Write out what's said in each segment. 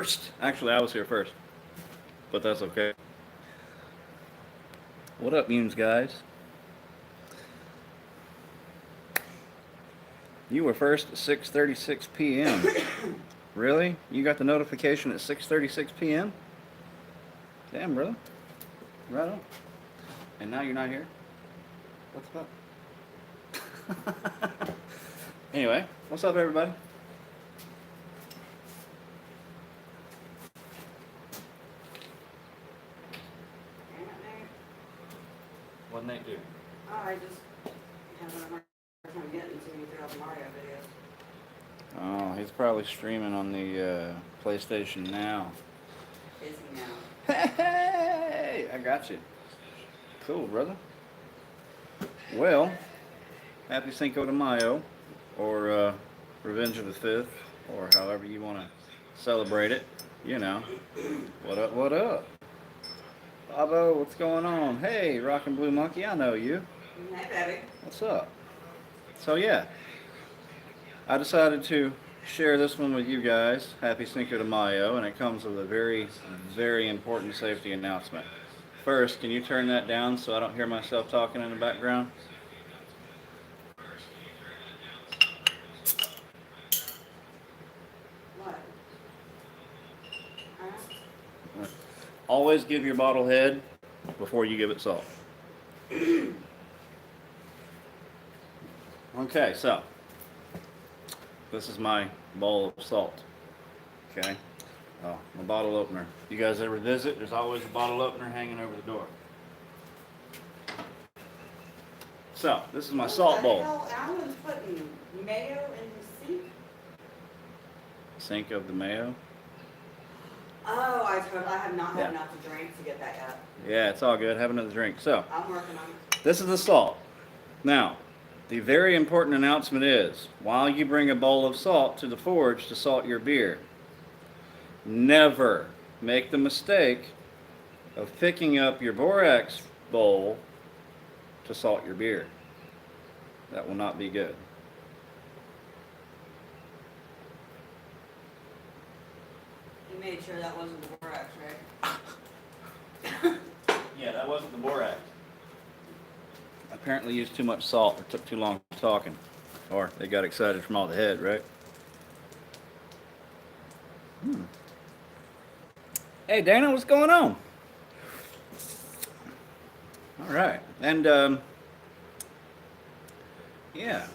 first. Actually, I was here first, but that's okay. What up, Munes guys? You were first at 6:36 p.m. Really? You got the notification at 6:36 p.m.? Damn, brother. Right on. And now you're not here? What's up? Anyway, what's up, everybody? What'd Nate do? Oh, I just having a hard time getting to you throughout the Mario videos. Oh, he's probably streaming on the PlayStation Now. Is he now? Hey, I got you. Cool, brother. Well, happy Cinco de Mayo, or Revenge of the Fifth, or however you want to celebrate it. You know. What up, what up? Bobo, what's going on? Hey, Rockin' Blue Monkey, I know you. Hey, baby. What's up? So, yeah, I decided to share this one with you guys. Happy Cinco de Mayo, and it comes with a very, very important safety announcement. First, can you turn that down so I don't hear myself talking in the background? What? Always give your bottle head before you give it salt. Okay, so this is my bowl of salt. Okay. Oh, my bottle opener. You guys ever visit? There's always a bottle opener hanging over the door. So, this is my salt bowl. Alan's putting mayo in the sink. Sink of the mayo. Oh, I have not had enough to drink to get that yet. Yeah, it's all good. Have another drink. So, I'm working on it. this is the salt. Now, the very important announcement is, while you bring a bowl of salt to the forge to salt your beer, never make the mistake of picking up your borax bowl to salt your beer. That will not be good. You made sure that wasn't the borax, right? Yeah, that wasn't the borax. Apparently used too much salt or took too long talking. Or they got excited from all the head, right? Hey, Dana, what's going on? All right. And, yeah.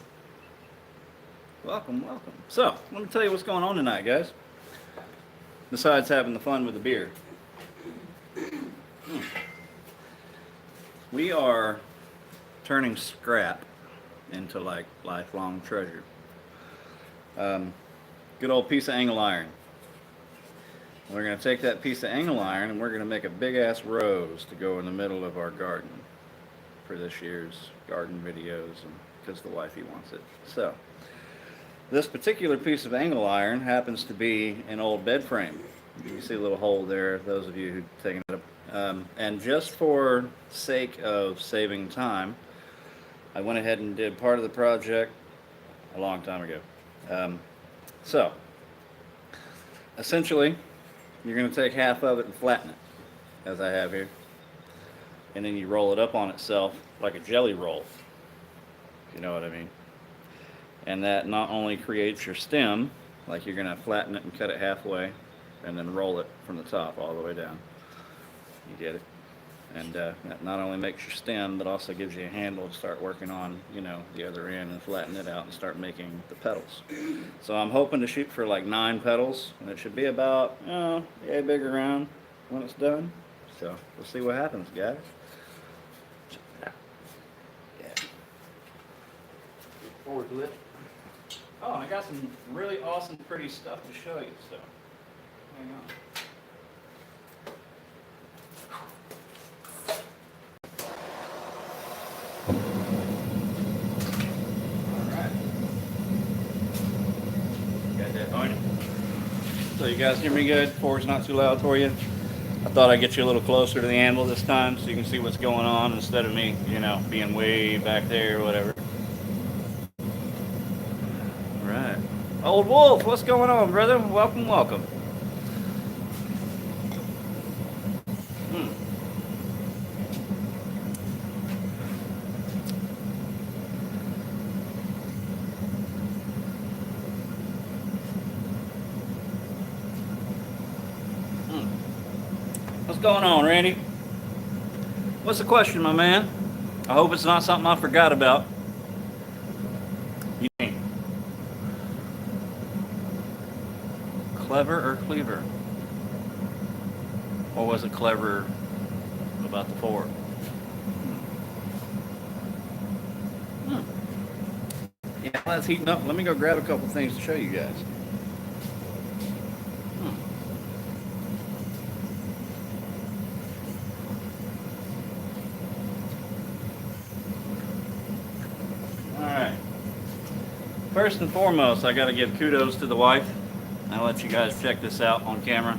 Welcome, welcome. So, let me tell you what's going on tonight, guys. Besides having the fun with the beer. We are turning scrap into, like, lifelong treasure. Good old piece of angle iron. We're going to take that piece of angle iron and we're going to make a big-ass rose to go in the middle of our garden for this year's garden videos, and because the wifey wants it. So, this particular piece of angle iron happens to be an old bed frame. You see a little hole there, those of you who've taken it up. And just for sake of saving time, I went ahead and did part of the project a long time ago. So, essentially, you're going to take half of it and flatten it, as I have here. And then you roll it up on itself like a jelly roll, if you know what I mean. And that not only creates your stem, like you're going to flatten it and cut it halfway, and then roll it from the top all the way down. You get it? And that not only makes your stem, but also gives you a handle to start working on, you know, the other end and flatten it out and start making the petals. So I'm hoping to shoot for like 9 petals, and it should be about, a big around when it's done. So we'll see what happens, guys. Check it out. Yeah. Look forward to it. Oh, and I got some really awesome, pretty stuff to show you, so hang on. So you guys hear me good? For's not too loud for you? I thought I'd get you a little closer to the anvil this time so you can see what's going on instead of me, being way back there or whatever. Alright. Old Wolf, what's going on, brother? Welcome, welcome. What's going on, Randy? What's the question, my man? I hope it's not something I forgot about. You mean clever or cleaver? Or was it clever about the Ford? Yeah, that's heating up. Let me go grab a couple things to show you guys. Alright. First and foremost, I got to give kudos to the wife. I'll let you guys check this out on camera.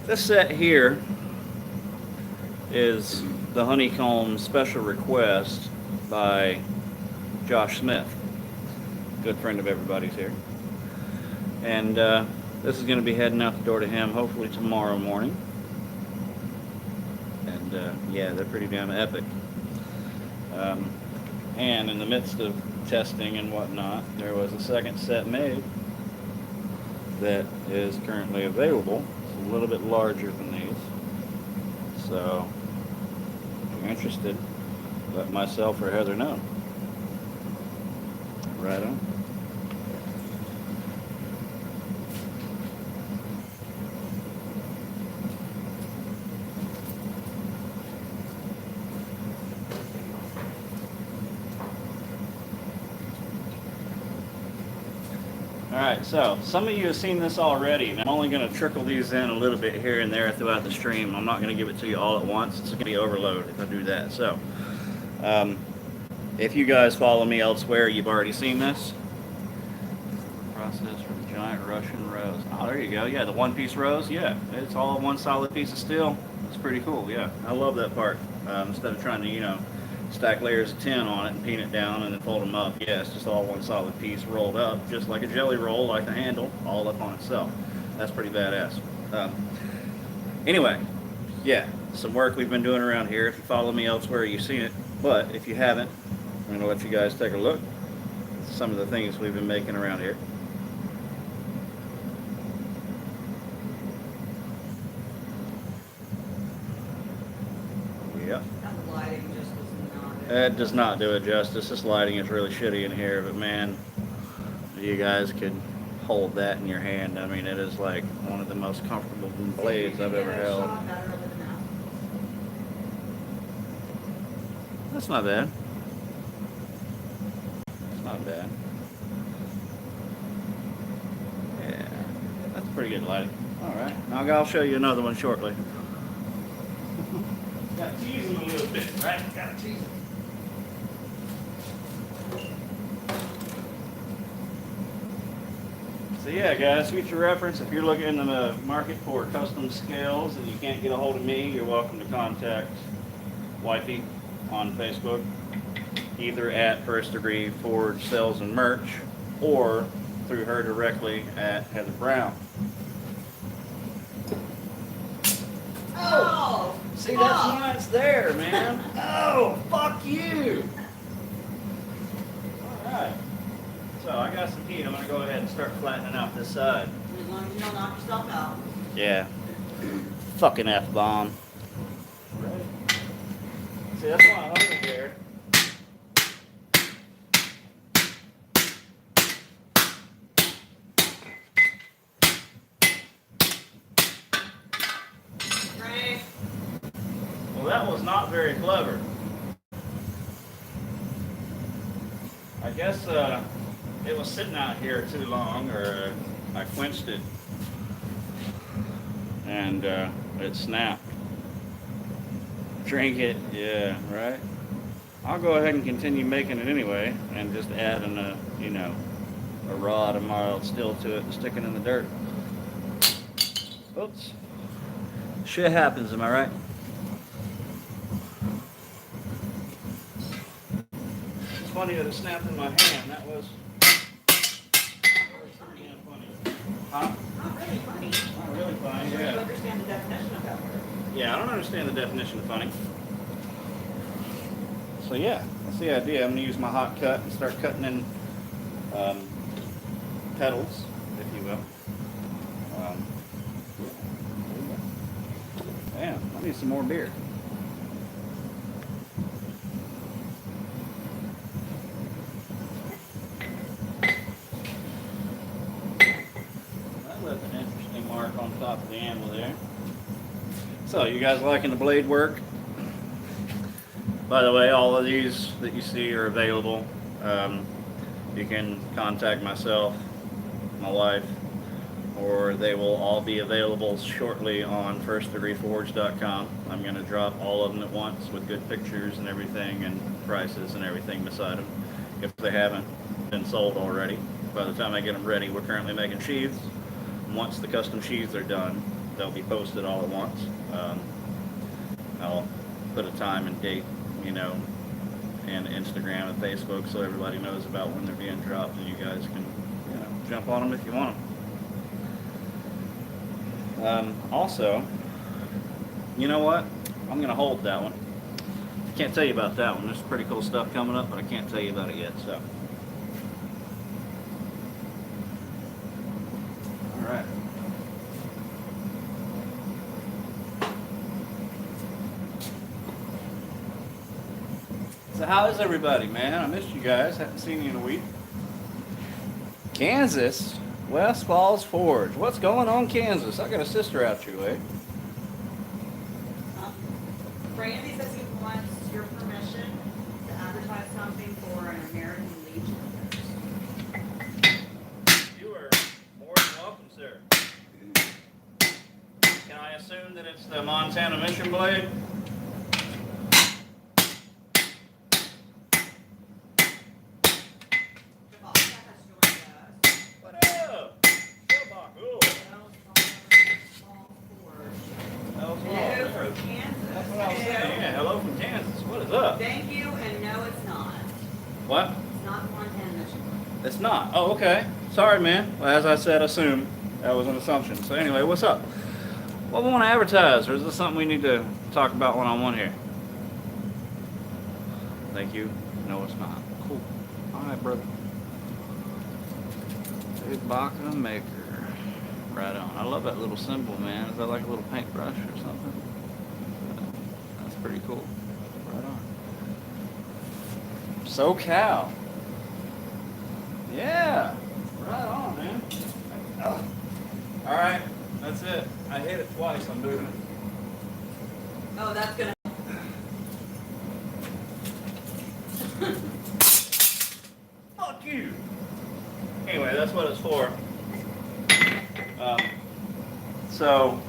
This set here is the honeycomb special request by Josh Smith, good friend of everybody's here. And this is going to be heading out the door to him hopefully tomorrow morning. And yeah, they're pretty damn epic. And in the midst of testing and whatnot, there was a second set made that is currently available. It's a little bit larger than these. So if you're interested, let myself or Heather know. Right on. Alright, so some of you have seen this already, and I'm only going to trickle these in a little bit here and there throughout the stream. I'm not going to give it to you all at once. It's going to be overload if I do that. So, if you guys follow me elsewhere, you've already seen this. Process for the giant Russian rose. Oh, there you go. Yeah, the one-piece rose. Yeah, it's all one solid piece of steel. It's pretty cool. Yeah, I love that part. Instead of trying to, you know, stack layers of tin on it and pin it down and then fold them up. Yeah, it's just all one solid piece rolled up, just like a jelly roll, like the handle, all up on itself. That's pretty badass. Anyway, yeah, some work we've been doing around here. If you follow me elsewhere, you've seen it. But if you haven't, I'm going to let you guys take a look at some of the things we've been making around here. Yep. The lighting just does not. It does not do it justice. This lighting is really shitty in here, but man, you guys could hold that in your hand. I mean, it is like one of the most comfortable blades I've ever held. That's not bad. It's not bad. Yeah, that's pretty good lighting. All right, now I'll show you another one shortly. Got to tease them a little bit, right? Got to tease them. So yeah, guys, future reference, if you're looking in the market for custom scales and you can't get a hold of me, you're welcome to contact Wifey on Facebook, either at First Degree Forge Sales and Merch or through her directly at Heather Brown. Oh! See, that's why it's there, man. Oh, fuck you! Alright. So, I got some heat. I'm going to go ahead and start flattening out this side. As long as you don't knock yourself out. Yeah. Fucking F-bomb. Right. See, that's why I hold it there. Right. Well, that was not very clever. I guess it was sitting out here too long, or I quenched it, and it snapped. Drink it, yeah, right? I'll go ahead and continue making it anyway, and just adding a rod of mild steel to it and stick it in the dirt. Oops. Shit happens, am I right? It's funny that it snapped in my hand. That was pretty funny. Huh? Not really funny. Not really funny, You yeah. understand the definition of that word. Yeah, I don't understand the definition of funny. So yeah, that's the idea. I'm going to use my hot cut and start cutting in petals, if you will. Damn, I need some more beer. That left an interesting mark on top of the anvil there. So, you guys liking the blade work? By the way, all of these that you see are available. You can contact myself, my wife, or they will all be available shortly on firstdegreeforge.com. I'm going to drop all of them at once with good pictures and everything and prices and everything beside them if they haven't been sold already. By the time I get them ready, we're currently making sheaths. Once the custom sheaths are done, they'll be posted all at once. I'll put a time and date, and Instagram and Facebook so everybody knows about when they're being dropped, and you guys can, jump on them if you want them. Also, you know what? I'm going to hold that one. I can't tell you about that one. There's pretty cool stuff coming up, but I can't tell you about it yet, so. All right. So how is everybody, man? I missed you guys. Haven't seen you in a week. Kansas, West Falls Forge. What's going on, Kansas? I got a sister out your way. Brandy says he wants your permission to advertise something for an American Legion nurse. You are more than welcome, sir. Can I assume that it's the Montana Mission Blade? What up? Cool. Hello from Kansas. That's what I was saying. Yeah, hello from Kansas. What is up? Thank you, and no, it's not. What? It's not the Montana Mission. It's not. Oh, okay. Sorry, man. Well, as I said, assume. That was an assumption. So anyway, what's up? What we want to advertise, or is this something we need to talk about one-on-one here? Thank you. No, it's not. Cool. All right, brother. Big Baka Maker. Right on. I love that little symbol, man. Is that like a little paintbrush or something? That's pretty cool. Right on. SoCal. Yeah. Right on, man. Oh. All right. That's it. I hit it twice. I'm moving it. Oh, that's gonna. Fuck you. Anyway, that's what it's for. So,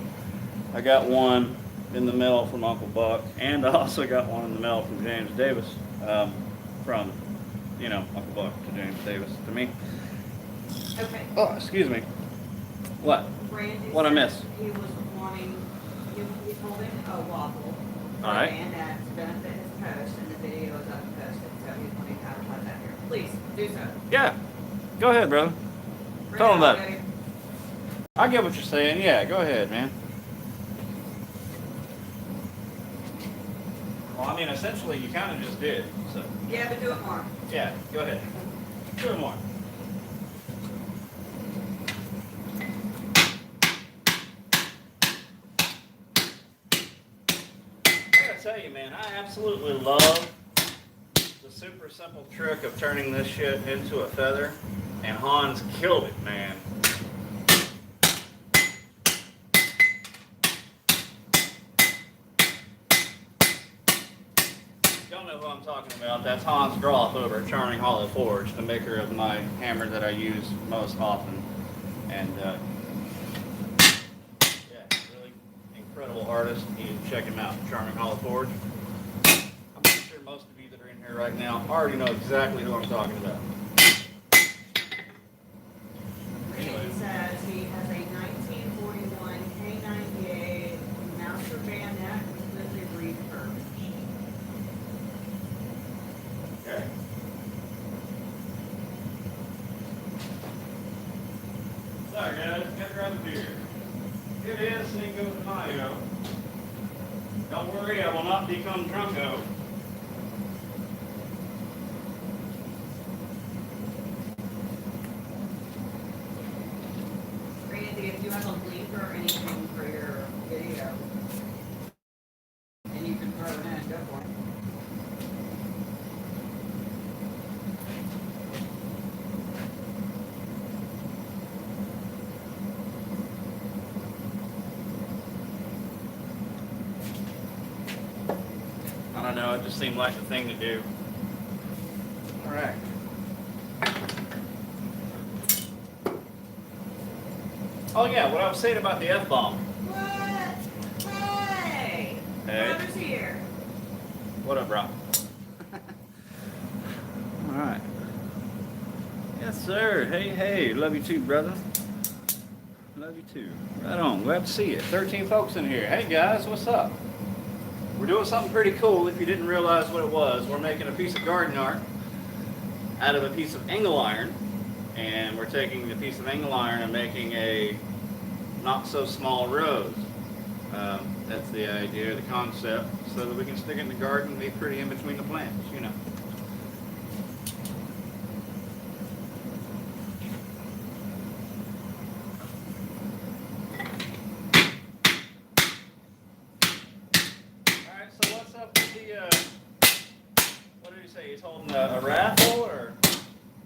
I got one in the mail from Uncle Buck, and I also got one in the mail from James Davis, from, Uncle Buck to James Davis to me. Okay. Oh, excuse me. What? Randy What'd I said miss? He was wanting, he told him a waffle. All right. And to benefit his post, and the video is up posted, so he's wanting to advertise that here. Please, do so. Yeah. Go ahead, brother. Bring Tell him it on, that. baby. I get what you're saying. Yeah, go ahead, man. Well, I mean, essentially, you kind of just did. So. Yeah, but do it more. Yeah, go ahead. Do it more. I gotta tell you, man, I absolutely love the super simple trick of turning this shit into a feather, and Hans killed it, man. Don't know who I'm talking about. That's Hans Groth over at Charming Hollow Forge, the maker of my hammer that I use most often. And yeah, really incredible artist. You can check him out, Charming Hollow Forge. I'm pretty sure most of you that are in here right now already know exactly who I'm talking about. Randy says he has a 1941 K98 master bayonet completely refurbished. Okay. Sorry guys, gotta grab a beer. It is Cinco de Mayo. Don't worry, I will not become drunko. Randy, if you have a link or anything for your video, it just seemed like the thing to do. All right. Oh yeah, what I was saying about the F-bomb. What? Hey! Hey. Brother's here. What up, bro? All right. Yes, sir. Hey, hey. Love you too, brother. Love you too. Right on. Glad to see you. 13 folks in here. Hey, guys. What's up? We're doing something pretty cool. If you didn't realize what it was, we're making a piece of garden art out of a piece of angle iron. And we're taking the piece of angle iron and making a not so small rose. That's the idea, the concept, so that we can stick it in the garden and be pretty in between the plants, you know. Alright, so what's up with the, what did he say, he's holding a raffle, or?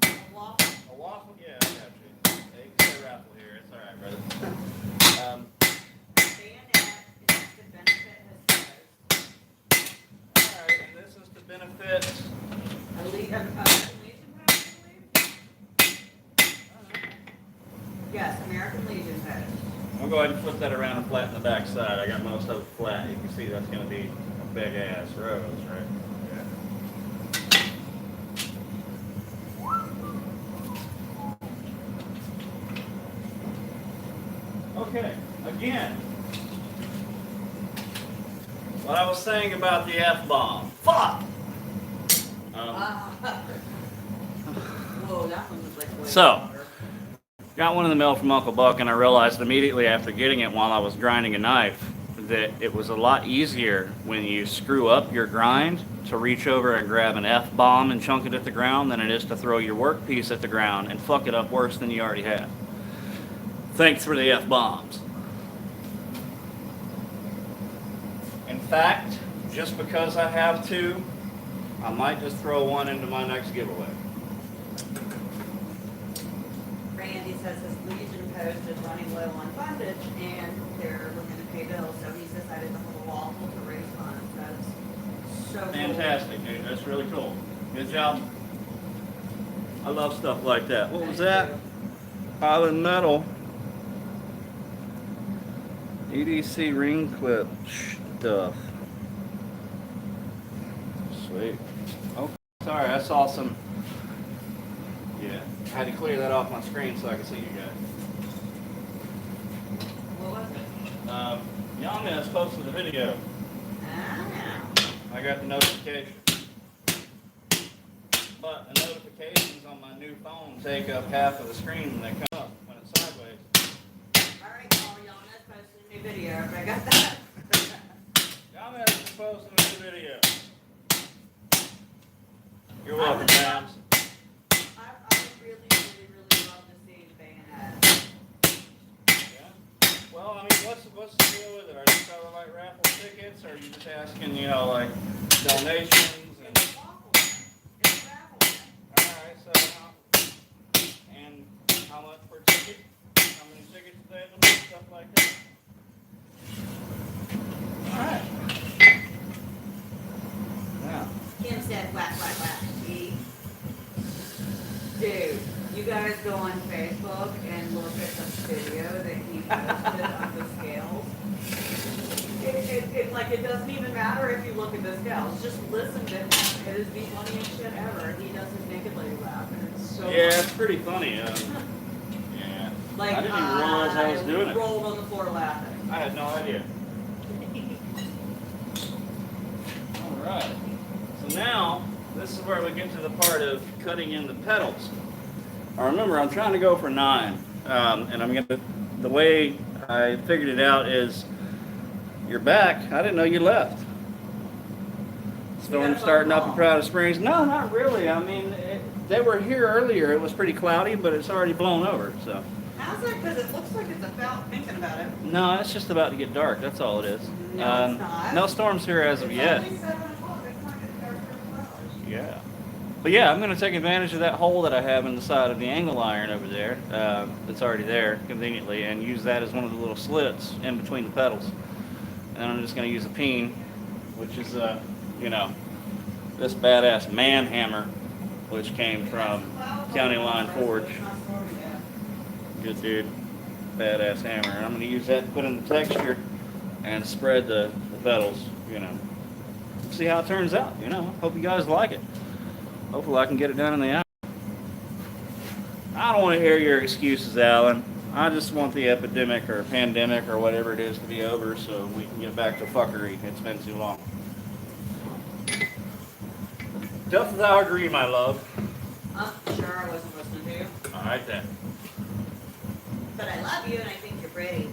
A waffle. A waffle? Yeah, I got you. Yeah, you can say raffle here, it's alright, brother. Alright, and this is to benefit... Yes, American Legion Post. I'm going to go ahead and flip that around and flatten the back side. I got most of it flat. You can see that's going to be a big ass rose, right? Yeah. Okay, again, what I was saying about the F-bomb. Fuck! Whoa, that one was like way So, longer. got one in the mail from Uncle Buck, and I realized immediately after getting it while I was grinding a knife that it was a lot easier when you screw up your grind to reach over and grab an F-bomb and chunk it at the ground than it is to throw your workpiece at the ground and fuck it up worse than you already have. Thanks for the F-bombs. In fact, just because I have to, I might just throw one into my next giveaway. Randy says his Legion Post is running low on fundage and they're looking to pay bills, so he's decided to hold a waffle to raise funds. That's so cool. Fantastic, dude. That's really cool. Good job. I love stuff like that. What was that? Highland Metal. EDC ring clip stuff. Sweet. Oh, sorry. I saw some. Yeah. I had to clear that off my screen so I could see you guys. What was it? Yama's posted the video. Ah. I got the notification. But the notifications on my new phone take up half of the screen when they come up, when it's sideways. Alright, Paul, Yama's posted a new video. Everybody got that? Yama's just posting a new video. You're welcome, James. I would really love to see Bayonet. Yeah. Well, I mean, what's the deal with it? Are you trying to like raffle tickets, or are you just asking, you know, like donations and? It's a waffle. It's a raffle. Alright, so and how much per ticket? How many tickets do they have to make? Stuff like that. Alright. Now. Kim said whack, whack, whack. See? Dude, you guys go on Facebook and look at the video that he posted on the scales. It doesn't even matter if you look at the scales. Just listen to him. It is the funniest shit ever. He does his naked lady laugh, and it's so Yeah, funny. it's pretty funny. Yeah. Like, I didn't even realize I was doing it. rolled on the floor laughing. I had no idea. Alright. So now, this is where we get to the part of cutting in the petals. Now remember, I'm trying to go for 9. And I'm going to, the way I figured it out is, you're back. I didn't know you left. Storm starting up in Prado Springs. No, not really. I mean, they were here earlier. It was pretty cloudy, but it's already blown over, so. How's that? Because it looks like it's about thinking about it. No, it's just about to get dark. That's all it is. No, it's not. No storms here as of yet. It's only 7 o'clock. It's not getting dark for 2 hours. Yeah. But yeah, I'm going to take advantage of that hole that I have in the side of the angle iron over there. That's already there conveniently, and use that as one of the little slits in between the petals. And I'm just going to use a peen, which is, you know, this badass man hammer, which came from County Line Forge. Good dude, badass hammer. And I'm going to use that to put in the texture and spread the petals, you know. See how it turns out, you know. Hope you guys like it. Hopefully I can get it done in the hour. I don't want to hear your excuses, Alan. I just want the epidemic or pandemic or whatever it is to be over so we can get back to fuckery. It's been too long. Just as I agree, my love. Sure, I wasn't listening to you. All right then. But I love you and I think you're pretty.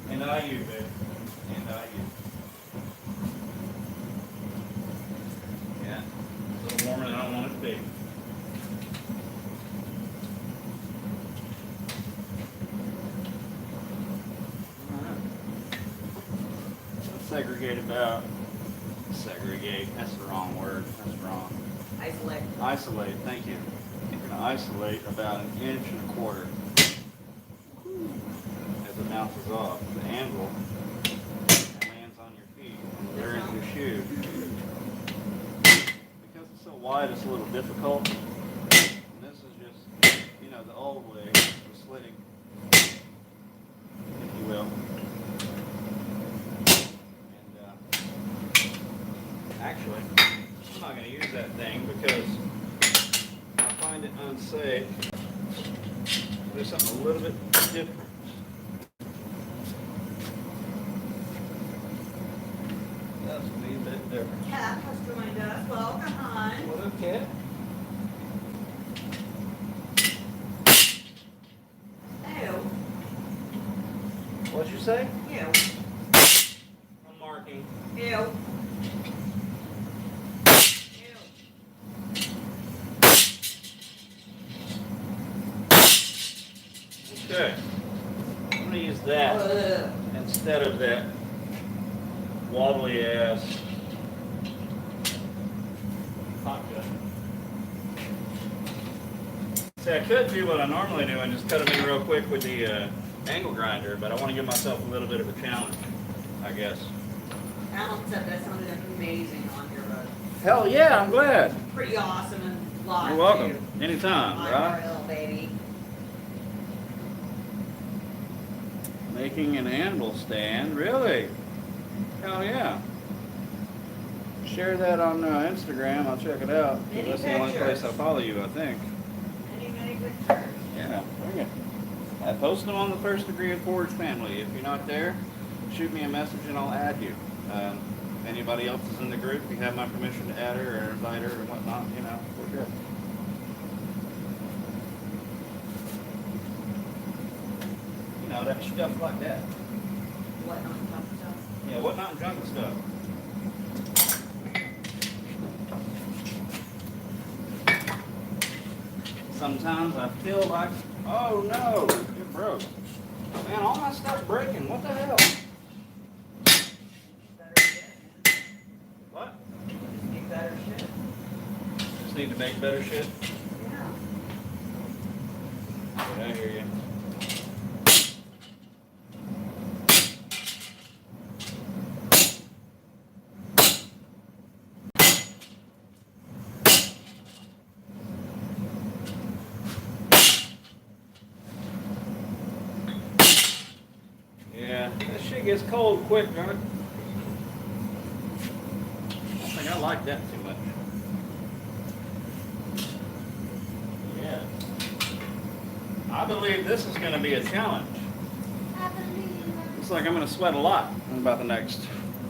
And I you, babe. And I you. Yeah. A little warmer than I want it to be. Segregate, that's the wrong word, that's wrong. Isolate. Isolate, thank you. You're going to isolate about 1.25 inches as it bounces off the anvil and lands on your feet and turns your shoe. Because it's so wide, it's a little difficult. And this is just, you know, the old way of slitting, if you will. Actually, I'm not going to use that thing because I find it unsafe. There's something a little bit different. That's a wee bit different. Cat has joined us. Welcome, hon. What up, Cat? Ew. What'd you say? Ew. I'm marking. Ew. Okay. I'm going to use that instead of that wobbly ass hot gun. See, I could do what I normally do and just cut them in real quick with the angle grinder, but I want to give myself a little bit of a challenge, I guess. Alan said that sounded amazing on your road. Hell yeah, I'm glad. Pretty awesome and live. You're welcome. Too. Anytime, right? IRL, baby. Making an anvil stand, really? Hell yeah. Share that on Instagram, I'll check it out. Many That's the only pictures. place I follow you, I think. Many pictures. Yeah, bring it. I post them on the First Degree of Forge family. If you're not there, shoot me a message and I'll add you. If anybody else is in the group, you have my permission to add her or invite her or whatnot, you know, we're good. You know, that stuff like that. What non-junk stuff? Yeah, what not junk stuff. Sometimes I feel like, oh no, it broke. Man, all my stuff's breaking. What the hell? Better shit, man. What? Just make better shit. Just need to make better shit. Yeah. Yeah, I hear you. Yeah, that shit gets cold quick, don't it? I don't think I like that too much. Yeah. I believe this is going to be a challenge. Looks like I'm going to sweat a lot in about the next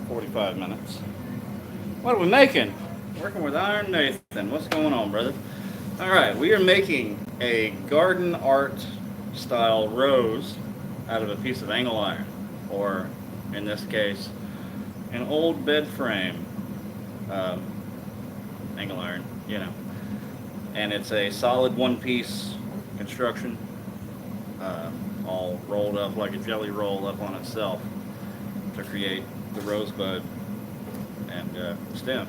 45 minutes. What are we making? Working with Iron Nathan. What's going on, brother? All right, we are making a garden art style rose out of a piece of angle iron, or in this case, an old bed frame angle iron, you know. And it's a solid one-piece construction, all rolled up like a jelly roll up on itself to create the rosebud and stem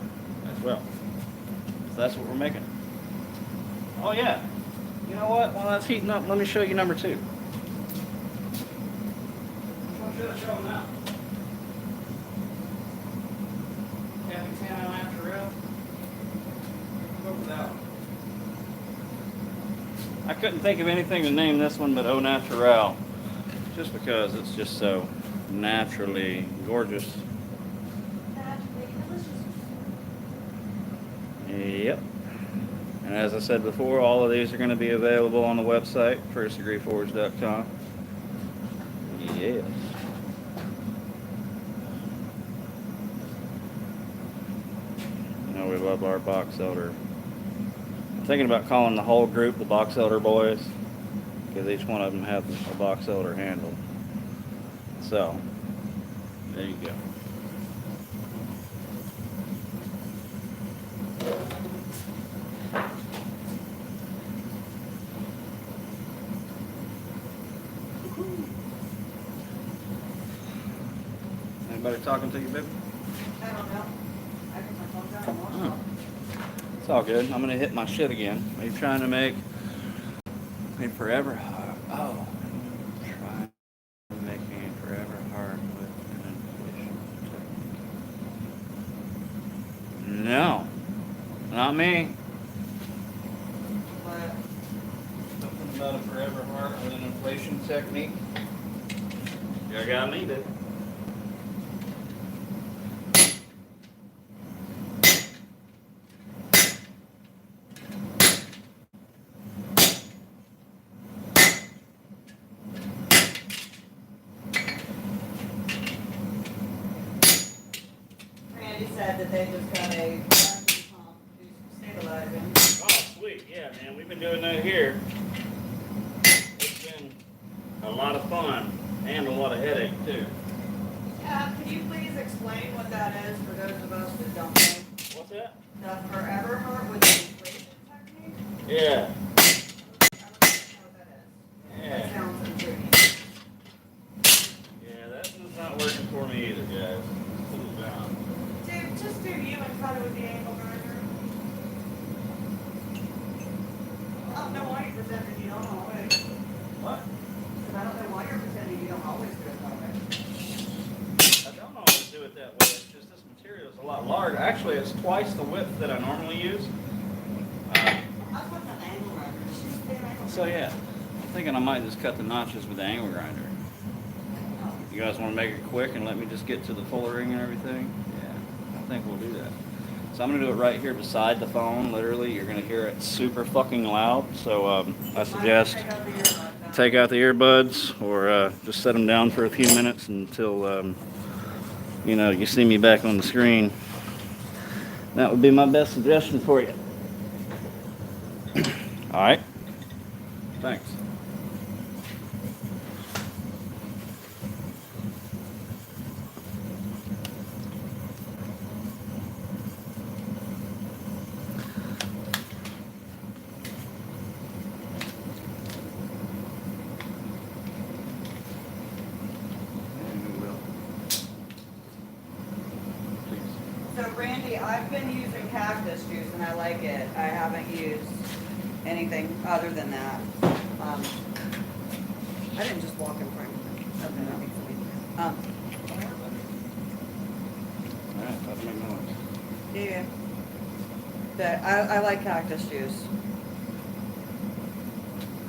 as well. So that's what we're making. Oh yeah, you know what? While that's heating up, let me show you number 2. Show them now. I couldn't think of anything to name this one but Au Naturel. Just because it's just so naturally gorgeous. Naturally delicious. Yep. And as I said before, all of these are going to be available on the website, firstdegreeforge.com. Yes. You know, we love our box elder. I'm thinking about calling the whole group the box elder boys, because each one of them has a box elder handle. So, there you go. Anybody talking to you, baby? I don't know. I think my phone's out of order. It's all good. I'm gonna hit my shit again. Are you trying to make me forever hard? Oh, trying to make me forever hard with an inflation technique. No, not me. But Something about a forever heart with an inflation technique. You got me, baby. Randy said that they just got a vacuum pump who's stabilizing. Oh, sweet. Yeah, man. We've been doing that here. It's been a lot of fun and a lot of headache, too. Can you please explain what that is for those of us that don't know? What's that? The forever heart with the inflation technique? Yeah. I don't know what that is. That Yeah. sounds intriguing. Yeah, that one's not working for me either, guys. Cool down. Dude, just do you and cut it with the angle grinder. I don't know why you're pretending you don't always. What? Because I don't know why you're pretending you don't always do it that way. I don't always do it that way. It's just this material is a lot larger. Actually, it's twice the width that I normally use. I was putting an angle grinder. She's been angle So yeah, I'm thinking I might just cut the notches with the angle grinder. You guys want to make it quick and let me just get to the fullering and everything? Yeah, I think we'll do that. So I'm going to do it right here beside the phone, literally. You're going to hear it super fucking loud. So I suggest take out the earbuds or just set them down for a few minutes until, you know, you see me back on the screen. That would be my best suggestion for you. All right? Thanks. So Randy, I've been using cactus juice and I like it. I haven't used anything other than that. I didn't just walk in front of you. Okay, that makes sense. All right, let's make noise. Yeah. But I like cactus juice.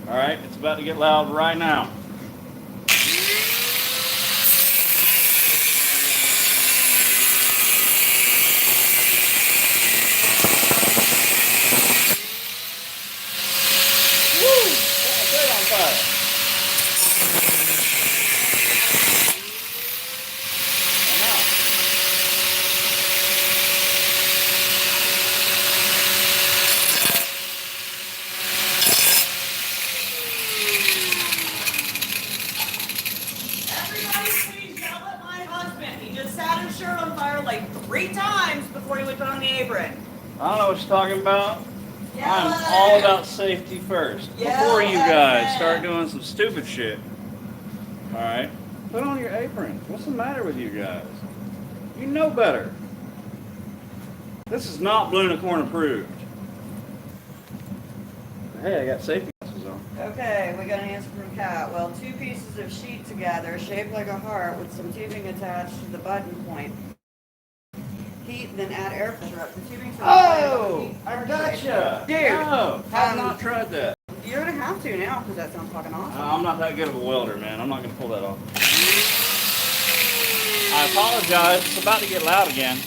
All right, it's about to get loud right now. Woo! Set my plate on fire. And now. Everybody please yell at my husband. He just sat his shirt on fire like 3 times before he would put on the apron. I don't know what you're talking about. Yell I'm at all him. about safety first. Yell Before you at guys him. start doing some stupid shit. All right? Put on your apron. What's the matter with you guys? You know better. This is not Blue Unicorn approved. Hey, I got safety glasses on. Okay, we got an answer from Kat. Well, 2 pieces of sheet together, shaped like a heart, with some tubing attached to the button point. Heat, then add air pressure up. The tubing. Oh, I gotcha. Dude, No, I've not tried that. You're gonna have to now because that sounds fucking awesome. I'm not that good of a welder, man. I'm not going to pull that off. I apologize. It's about to get loud again.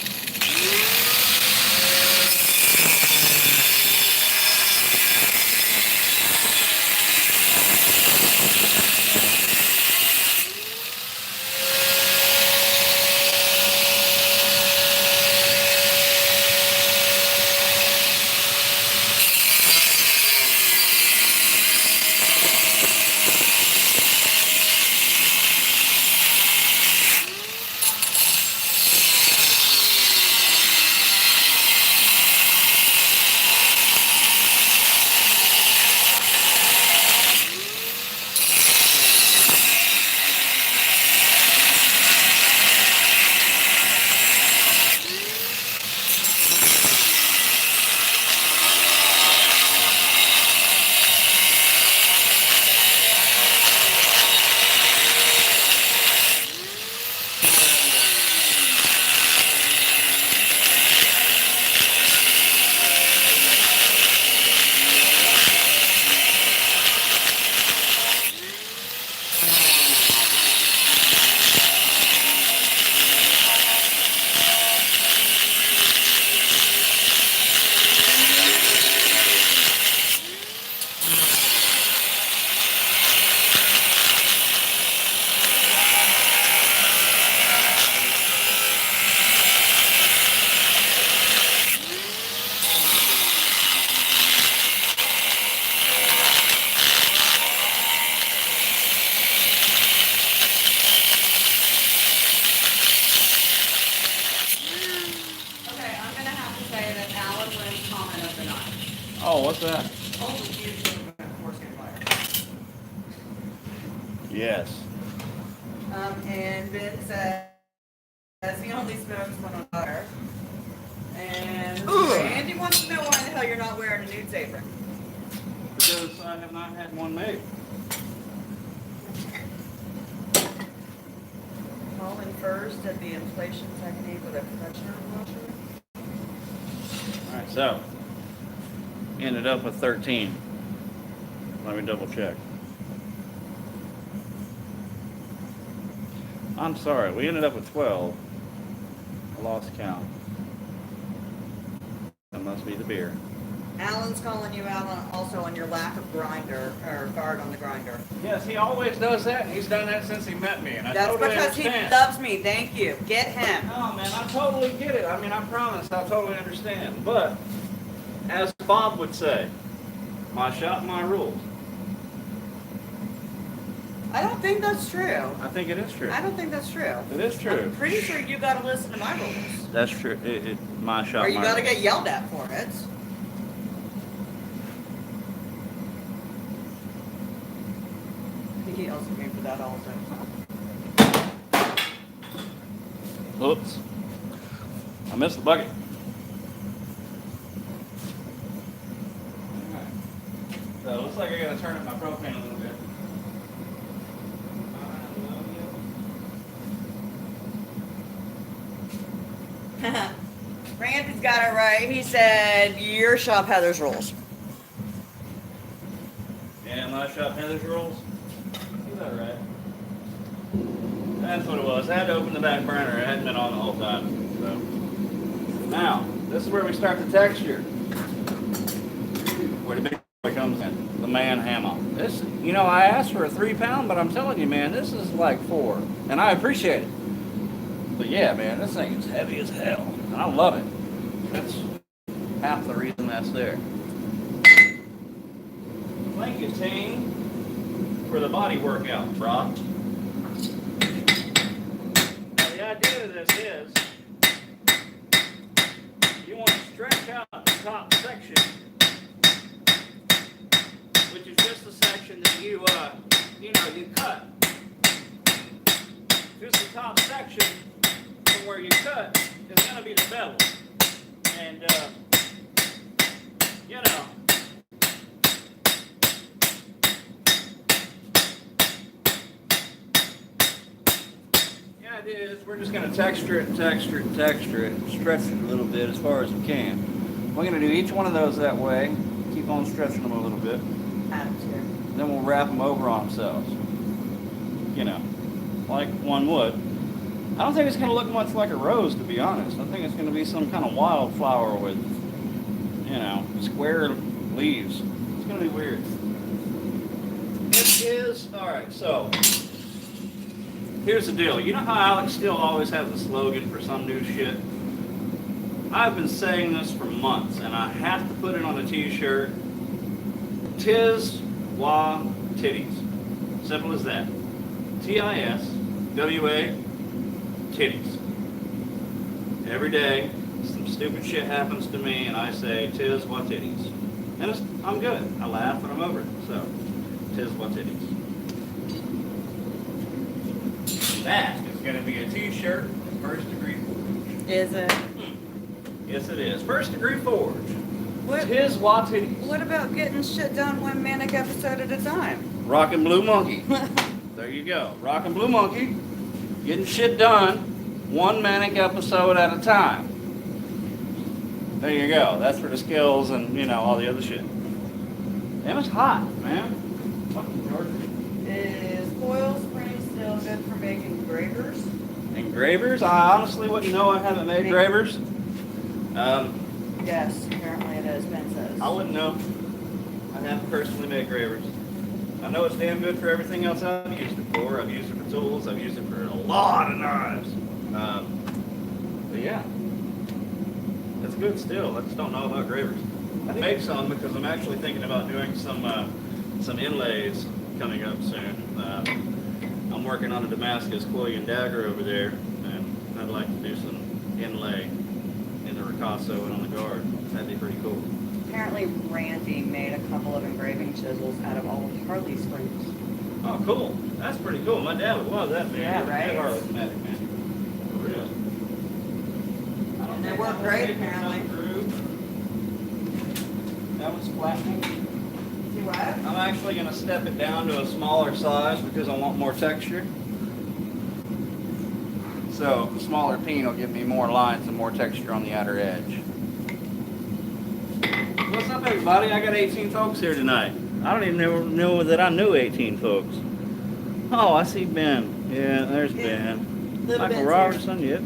Oh, what's that? Yes. And Ben says he only smokes one on butter. And Andy wants to know why the hell you're not wearing a nude apron. Because I have not had one made. Calling first at the inflation technique with a pressure washer. Alright, so ended up with 13. Let me double check. I'm sorry, we ended up with 12. I lost count. That must be the beer. Alan's calling you out also on your lack of grinder or guard on the grinder. Yes, he always does that. He's done that since he met me, and I That's totally because understand. he loves me. Thank you. Get him. Oh man, I totally get it. I mean, I promise, I totally understand. But as Bob would say, my shop, my rules. I don't think that's true. I think it is true. I don't think that's true. It is true. I'm pretty sure you got to listen to my rules. That's true. My shop, Or you my got to rules. get yelled at for it. I think he yells at me for that also. Oops. I missed the bucket. Alright. So it looks like I gotta turn up my propane a little bit. Randy's got it right. He said, your shop Heather's rules. Yeah, my shop Heather's rules. Is that right? That's what it was. I had to open the back burner. It hadn't been on the whole time. So now, this is where we start the texture. Where the big boy comes in. The man hammer. This, you know, I asked for a 3 pound, but I'm telling you, man, this is like 4. And I appreciate it. But yeah, man, this thing is heavy as hell. And I love it. That's half the reason that's there. Thank you, team, for the body workout, Brock. Now, the idea of this is you want to stretch out the top section, which is just the section that you cut. Just the top section from where you cut is going to be the bevel. And, you know, the idea is we're just going to texture it, stretch it a little bit as far as we can. We're going to do each one of those that way, keep on stretching them a little bit. Have to. Then we'll wrap them over on themselves. You know, like one would. I don't think it's going to look much like a rose, to be honest. I think it's going to be some kind of wildflower with, you know, square leaves. It's going to be weird. It is. All right, so here's the deal. You know how Alex still always has a slogan for some new shit? I've been saying this for months, and I have to put it on a t-shirt. Tis Wa Titties. Simple as that. Tiswa titties. Every day, some stupid shit happens to me, and I say, tis wa titties. And I'm good. I laugh and I'm over it. So, tis wa titties. That is going to be a t-shirt with First Degree Forge. Is it? Yes, it is. First Degree Forge. What, Tis wa titties. what about getting shit done one manic episode at a time? Rockin' Blue Monkey. There you go. Rockin' Blue Monkey. Getting shit done one manic episode at a time. There you go. That's for the skills and, you know, all the other shit. Damn, it's hot, man. Fucking Georgia. Is coil spring still good for making engravers? Engravers? I honestly wouldn't know. I haven't made engravers. Yes, apparently it is, Ben says. I wouldn't know. I haven't personally made engravers. I know it's damn good for everything else I've used it for. I've used it for tools. I've used it for a lot of knives. But yeah, it's good still. I just don't know about engravers. I make some because I'm actually thinking about doing some inlays coming up soon. I'm working on a Damascus Quillian dagger over there, and I'd like to do some inlay in the ricasso and on the guard. That'd be pretty cool. Apparently Randy made a couple of engraving chisels out of old Harley springs. Oh, cool. That's pretty cool. My dad would love that, man. Yeah, He's a right? big Harley fanatic, man. For real. I don't And they think work that great, one's apparently. through. That one's flattening. See what? I'm actually going to step it down to a smaller size because I want more texture. So the smaller peen will give me more lines and more texture on the outer edge. What's up, everybody? I got 18 folks here tonight. I don't even know that I knew 18 folks. Oh, I see Ben. Yeah, there's Ben. Little Michael Ben's Robertson. Yep.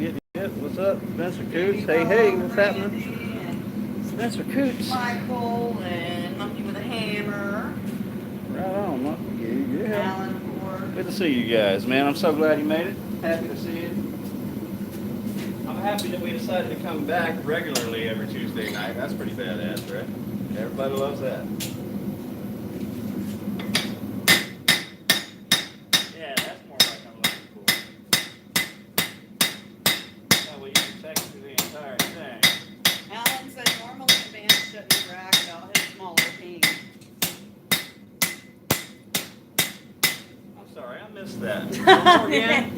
What's up? Spencer Coots. Hey, what's happening? Spencer Coots. Michael and Monkey with a Hammer. Right on, Monkey. Yeah. Alan Ford. Good to see you guys, man. I'm so glad you made it. Happy to see you. I'm happy that we decided to come back regularly every Tuesday night. That's pretty badass, right? Everybody loves that. Yeah, that's more like I'm looking for. That way you can texture the entire thing. Alan said normally a band shouldn't brag about his smaller team. I'm sorry, I missed that. One more again?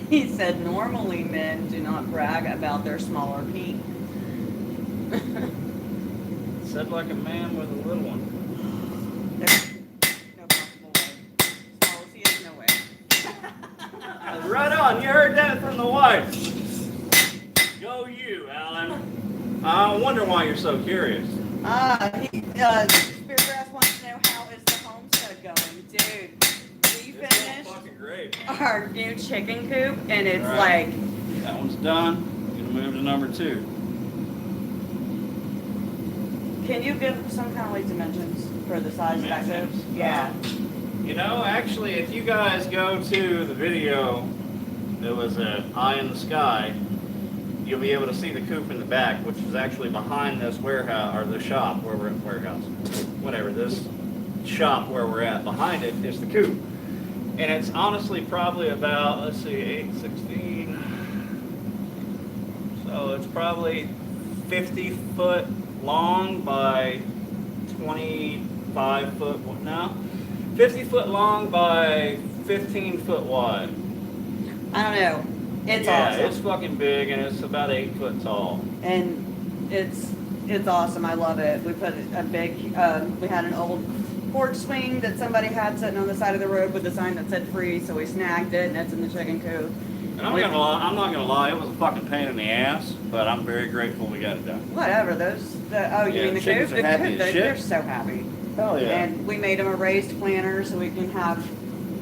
He said normally men do not brag about their smaller peak. Said like a man with a little one. There's no possible way. Small as he is, no way. Right on, you heard that from the wife. Go you, Alan. I wonder why you're so curious. Speargrass wants to know how is the homestead going, dude. We It's going finished fucking great. our new chicken coop, and it's Right. like That one's done. Gonna move to number 2. Can you give some kind of like dimensions for the size of that coop? Dimensions? Yeah. You know, actually, if you guys go to the video, there was an eye in the sky. You'll be able to see the coop in the back, which is actually behind this warehouse, or the shop where we're at, warehouse. Whatever, this shop where we're at, behind it is the coop. And it's honestly probably about, let's see, 8, 16. So it's probably 50 foot long by 25 foot, no, 50 foot long by 15 foot wide. I don't know. It's Yeah, awesome. it's fucking big and it's about 8 foot tall. And it's awesome. I love it. We put a big, we had an old porch swing that somebody had sitting on the side of the road with a sign that said free, so we snagged it, and it's in the chicken coop. And I'm not gonna lie, it was a fucking pain in the ass, but I'm very grateful we got it done. Whatever, you Yeah, mean the chickens coop? are happy as shit. They're so happy. Hell yeah. And we made him a raised planter so we can have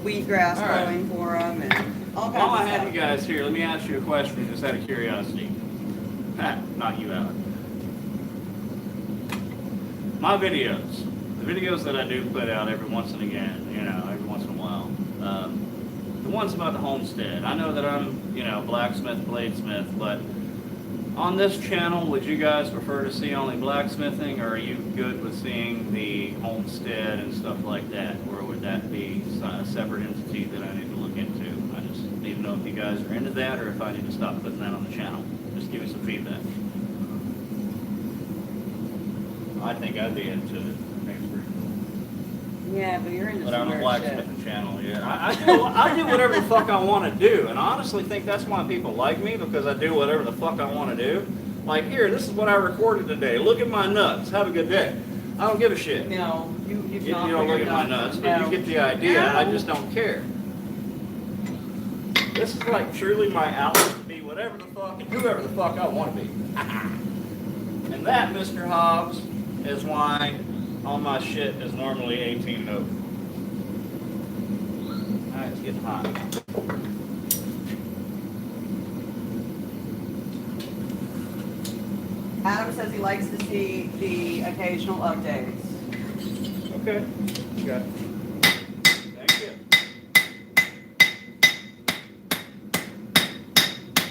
wheatgrass All right. growing for him and all kinds While I of have stuff. you guys here, let me ask you a question just out of curiosity. Not you, Alan. My videos, the videos that I do put out every once and again, every once in a while, the ones about the homestead. I know that I'm, blacksmith, bladesmith, but on this channel, would you guys prefer to see only blacksmithing, or are you good with seeing the homestead and stuff like that? Or would that be a separate entity that I need to look into? I just need to know if you guys are into that, or if I need to stop putting that on the channel. Just give me some feedback. I think I'd be into it. I think it's pretty cool. Yeah, but you're into But I'm a some weird blacksmithing channel, yeah. I do whatever the fuck I want to do, and I honestly think that's why people like me, because I do whatever the fuck I want to do. Like, here, this is what I recorded today. Look at my nuts. Have a good day. I don't give a shit. No, you You don't look at my nuts, but you get the idea. No. I just don't care. This is like truly my outlet to be whatever the fuck and whoever the fuck I want to be. And that, Mr. Hobbs, is why all my shit is normally 18 and over. Alright, it's getting hot. Adam says he likes to see the occasional updates. Okay. Got it. Thank you.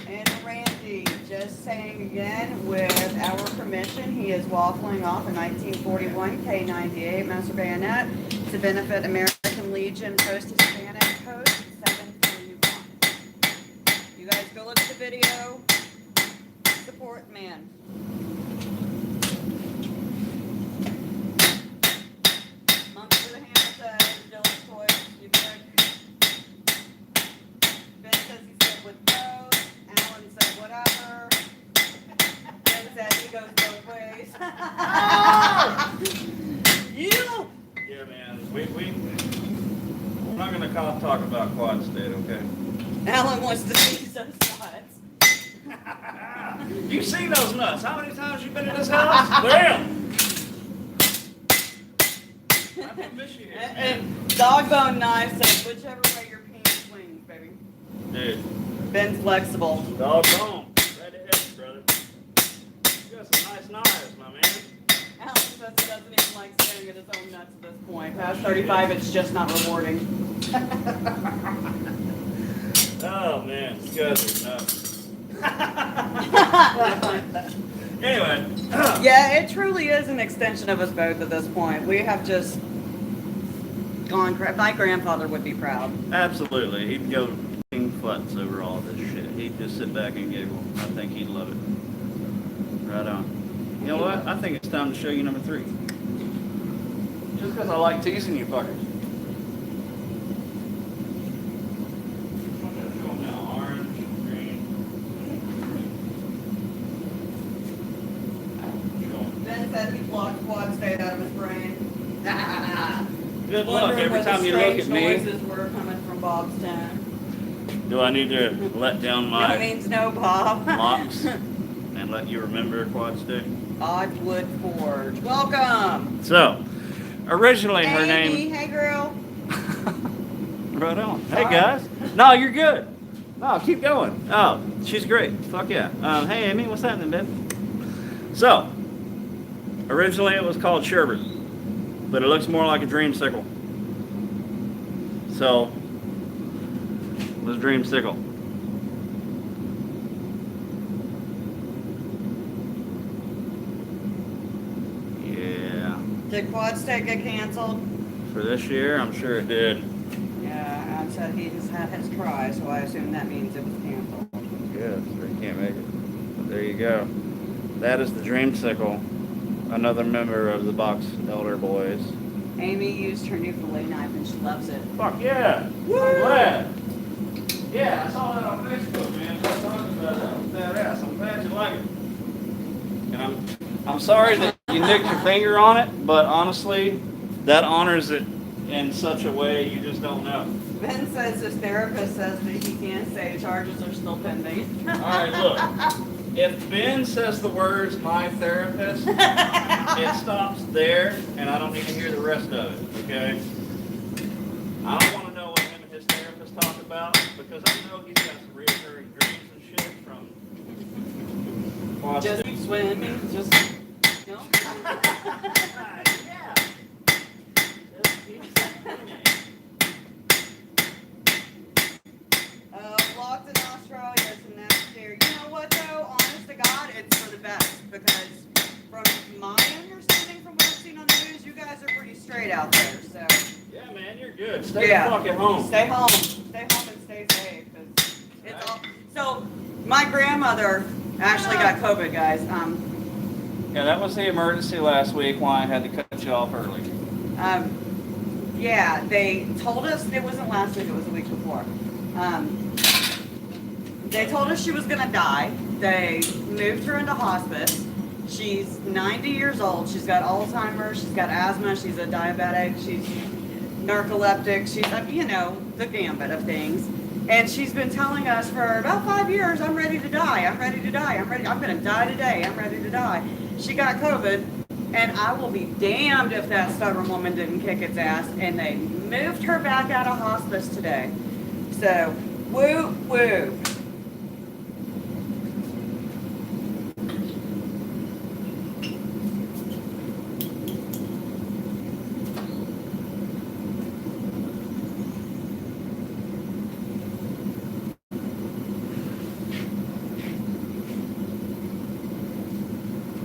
And Randy, just saying again, with our permission, he is waffling off a 1941 K98 Master Bayonet to benefit American Legion Post-Hispanic Post 731. You guys go look at the video. Support man. Monkey with a hammer says, Dylan's toys, you good? Ben says he's good with both. Alan said whatever. Ben said he goes both ways. You! Yeah, man. We're not going to talk about Quad State, okay? Alan wants to see those nuts. You seen those nuts? How many times you been in this house? Damn! I didn't miss you here. And Dogbone Knife says, whichever way your penis swings, baby. Dude, Ben's flexible. doggone. Right ahead, brother. You got some nice knives, my man. Alan says he doesn't even like staring at his own nuts at this point. Past 35, it's just not rewarding. Oh, man. You guys are nuts. Anyway. Yeah, it truly is an extension of us both at this point. We have just gone. My grandfather would be proud. Absolutely. He'd go king futz over all this shit. He'd just sit back and giggle. I think he'd love it. Right on. You know what? I think it's time to show you number 3. Just because I like teasing you fuckers. I'm gonna show 'em now. Orange, green. Ben said he blocked Quad State out of his brain. Good luck Wondering every where the time you look at strange me. noises were coming from Bob's tent. Do I need to let down No my means no, Bob. locks and let you remember Quad State? Oddwood Forge. Welcome. So, originally her Hey, name. hey, girl. Right on. Hey Sorry. guys. No, you're good. No, keep going. Oh, she's great. Fuck yeah. Hey Amy, what's happening, babe? So, originally it was called sherbet, but it looks more like a dreamsicle. So, it was dreamsicle. Yeah. Did Quad State get canceled? For this year, I'm sure it did. Yeah, Adam said he has had his try, so I assume that means it was canceled. Yes, they can't make it. But there you go. That is the dreamsicle. Another member of the Box Elder Boys. Amy used her new fillet knife and she loves it. Fuck yeah! Woo! I'm glad. Yeah, I saw that on Facebook, man. I was talking about that. It was badass. I'm glad you like it. And I'm sorry that you nicked your finger on it, but honestly, that honors it in such a way you just don't know. Ben says his therapist says that he can't say charges are still pending. All right, look. If Ben says the words "my therapist," it stops there, and I don't need to hear the rest of it. Okay? I don't want to know what him and his therapist talk about because I know he's got some recurring dreams and shit from watching. Just keep swimming. Just. No. Yeah. Just keep swimming. Locked in Australia, so now here. You know what though? Honest to God, it's for the best because from my understanding, from what I've seen on the news, you guys are pretty straight out there. So. Yeah, man, you're good. Stay the fuck at home. Stay home. Stay home and stay safe. 'Cause it's all. So my grandmother actually got COVID, guys. Yeah, that was the emergency last week why I had to cut you off early. Yeah, they told us it wasn't last week; it was the week before. They told us she was gonna die. They moved her into hospice. She's 90 years old. She's got Alzheimer's. She's got asthma. She's a diabetic. She's narcoleptic. She's, you know, the gambit of things. And she's been telling us for about 5 years, I'm ready to die. I'm ready to die. I'm going to die today. I'm ready to die. She got COVID, and I will be damned if that stubborn woman didn't kick its ass. And they moved her back out of hospice today. So, woo, woo.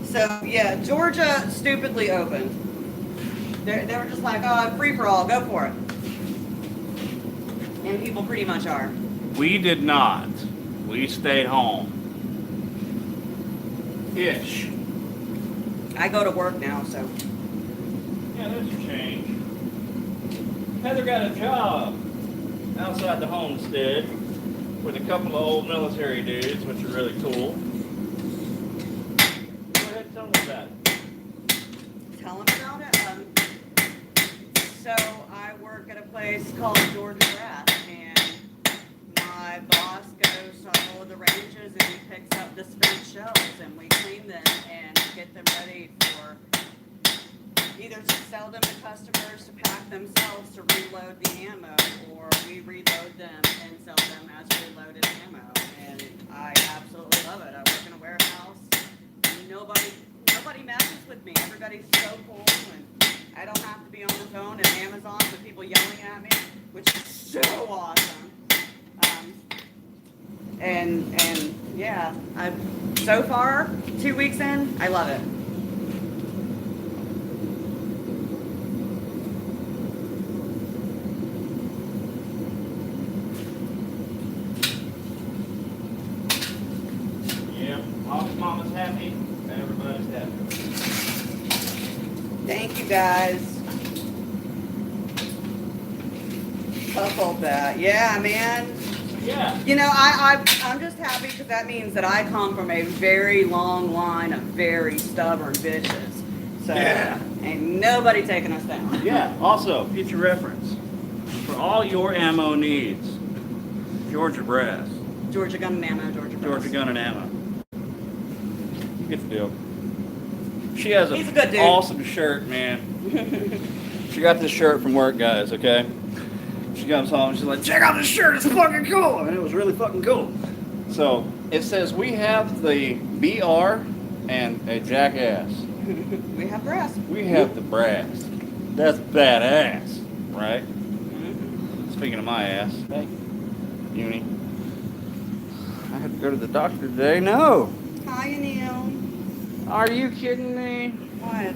So, yeah, Georgia stupidly opened. They were just like, oh, free for all, go for it. And people pretty much are. We did not. We stayed home. Ish. I go to work now, so. Yeah, there's a change. Heather got a job outside the homestead with a couple of old military dudes, which are really cool. Go ahead and tell them about it. Tell them about it. So I work at a place called Georgia Brass, and my boss goes to all of the ranges and he picks up the spent shells and we clean them and get them ready for either to sell them to customers to pack themselves to reload the ammo, or we reload them and sell them as reloaded ammo. And I absolutely love it. I work in a warehouse. Nobody messes with me. Everybody's so cool, and I don't have to be on the phone at Amazon with people yelling at me, which is so awesome. And yeah, so far 2 weeks in, I love it. Yeah, Mama's happy. Everybody's happy. Thank you guys. Couple that. Yeah, man. Yeah. You know, I'm just happy because that means that I come from a very long line of very stubborn bitches. So, Yeah. ain't nobody taking us down. Yeah, also, future reference. For all your ammo needs, Georgia Brass. Georgia Gun and Ammo, Georgia Brass. Georgia Gun and Ammo. Get the deal. She has He's a good dude. awesome shirt, man. She got this shirt from work, guys, okay? She comes home and she's like, check out this shirt, it's fucking cool. And it was really fucking cool. So, it says we have the BR and a jackass. We have brass. We have the brass. That's badass, right? Mm-hmm. Speaking of my ass, hey, Uni. I had to go to the doctor today. No. Hi, Neil. Are you kidding me? What?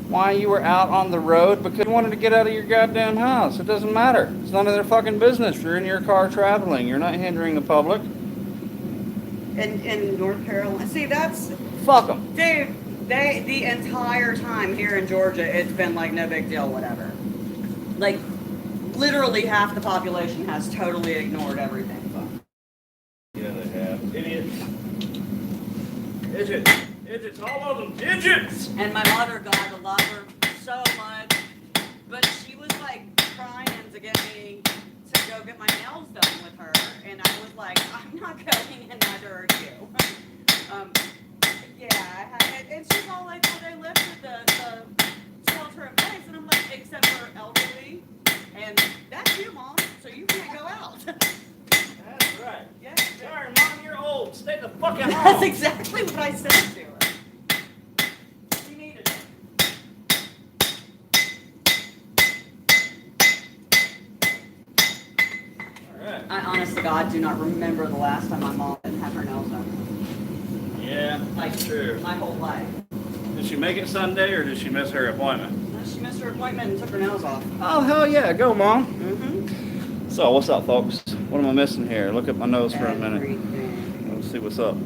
Why you were out on the road? Because you wanted to get out of your goddamn house. It doesn't matter. It's none of their fucking business. You're in your car traveling. You're not hindering the public. In North Carolina. See, that's... Fuck them. Dude, the entire time here in Georgia, it's been like no big deal, whatever. Like, literally half the population has totally ignored everything. Yeah, they have. Idiots. Idiots. Idiots. All of them. Idiots! And my mother, God, I love her so much. But she was like trying to get me to go get my nails done with her. And I was like, I'm not going, and neither are you. Um, yeah, I had, and she's all like, well, they lifted the shelter in place, and I'm like, except for elderly, and that's you, Mom, so you can't go out. That's right. Yeah. Sorry, Mom, you're old. Stay the fuck at home. That's exactly what I said to her. She needed it. All right. I honest to God do not remember the last time my mom didn't have her nails done. Yeah, that's true. My whole life. Did she make it Sunday or did she miss her appointment? She missed her appointment and took her nails off. Oh, hell yeah. Go, Mom. Mm-hmm. So, what's up, folks? What am I missing here? Look at my nose for a minute. Everything. Let's see what's up.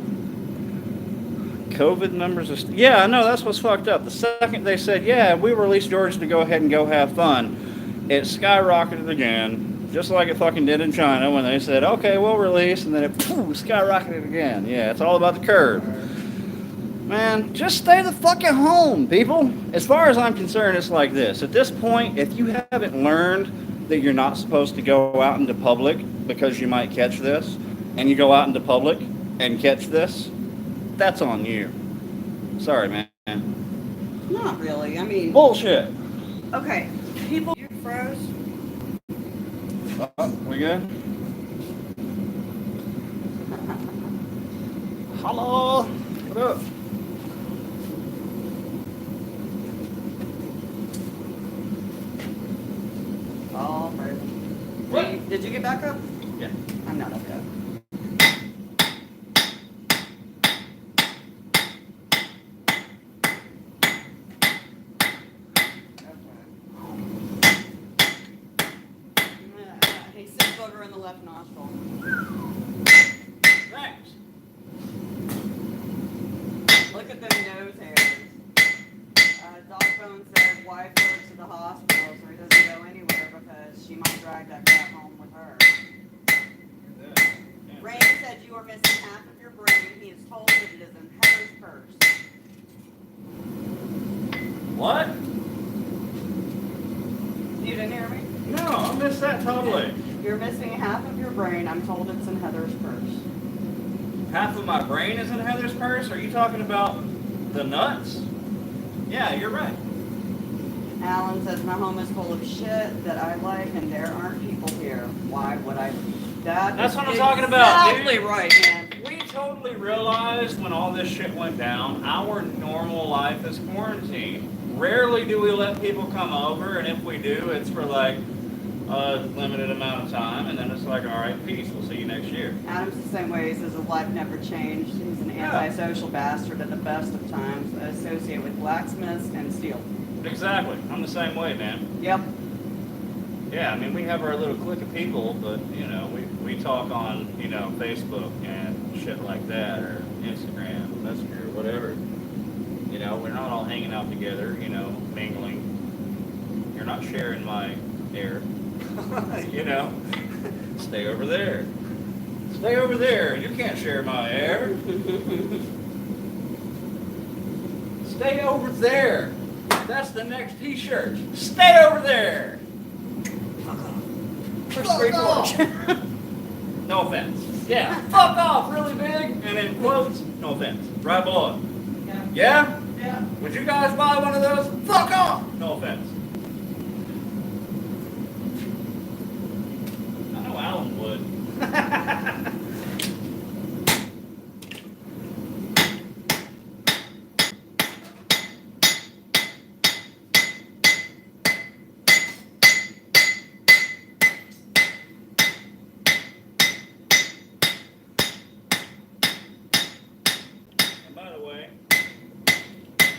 COVID numbers are... Yeah, I know. That's what's fucked up. The second they said, yeah, we released Georgia to go ahead and go have fun, it skyrocketed again, just like it fucking did in China when they said, okay, we'll release, and then it skyrocketed again. Yeah, it's all about the curve. Man, just stay the fucking home, people. As far as I'm concerned, it's like this. At this point, if you haven't learned that you're not supposed to go out into public because you might catch this, and you go out into public and catch this, that's on you. Sorry, man. Not really. I mean, Bullshit. okay. People, you froze. We good? Hello. What up? Oh, frozen. Did you get back up? Yeah. I'm not up yet. He's sick booger in the left nostril. Thanks. Look at them nose hairs. Dog Bone said wife works at the hospital, so he doesn't go anywhere because she might drag that cat home with her. Ray said you are missing half of your brain. He is told that it is in Heather's purse. What? You didn't hear me? No, I missed that totally. You're missing half of your brain. I'm told it's in Heather's purse. Half of my brain is in Heather's purse? Are you talking about the nuts? Yeah, you're right. Alan says my home is full of shit that I like, and there aren't people here. Why would I? That's what I'm talking about, dude. Exactly right, man. We totally realized when all this shit went down, our normal life is quarantine. Rarely do we let people come over, and if we do, it's for like a limited amount of time, and then it's like, all right, peace, we'll see you next year. Adam's the same way. He says his life never changed. He's an antisocial bastard at the best of times, associated with blacksmiths and steel. Exactly. I'm the same way, man. Yep. Yeah, I mean, we have our little clique of people, but, you know, we talk on, you know, Facebook and shit like that, or Instagram, Messenger, whatever. You know, we're not all hanging out together, you know, mingling. You're not sharing my air. You know, stay over there. Stay over there. You can't share my air. Stay over there. That's the next t-shirt. Stay over there. First three floors. No offense. Yeah. Fuck off really big. And in quotes, no offense. Right below it. Yeah? Yeah. Would you guys buy one of those? Fuck off. No offense. I know Alan would. And by the way,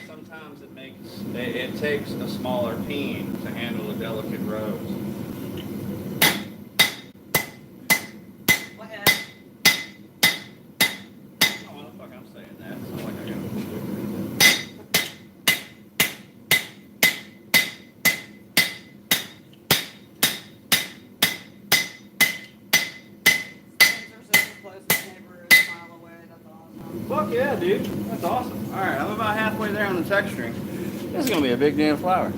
sometimes it takes a smaller peen to handle a delicate rose. Go ahead. Oh, what the fuck I'm saying that? It's not like I got Spencer's closest neighbor is a mile away. That's awesome. Fuck yeah, dude. That's awesome. Alright, I'm about halfway there on the texturing. This is going to be a big damn flower.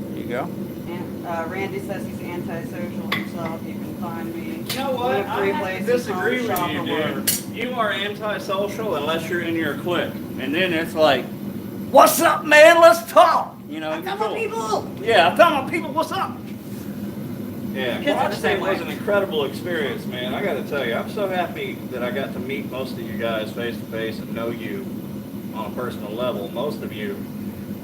There you go. And Randy says he's antisocial himself. You can find me. You know what? in a free I have place to and disagree with shop you, or dude. work. You are antisocial unless you're in your clique. And then it's like, what's up, man? Let's talk. You know, I'm you're talking cool. people. Yeah, I'm talking about people. What's up? Yeah, Kids are Quad the State same was way. an incredible experience, man. I got to tell you, I'm so happy that I got to meet most of you guys face to face and know you on a personal level. Most of you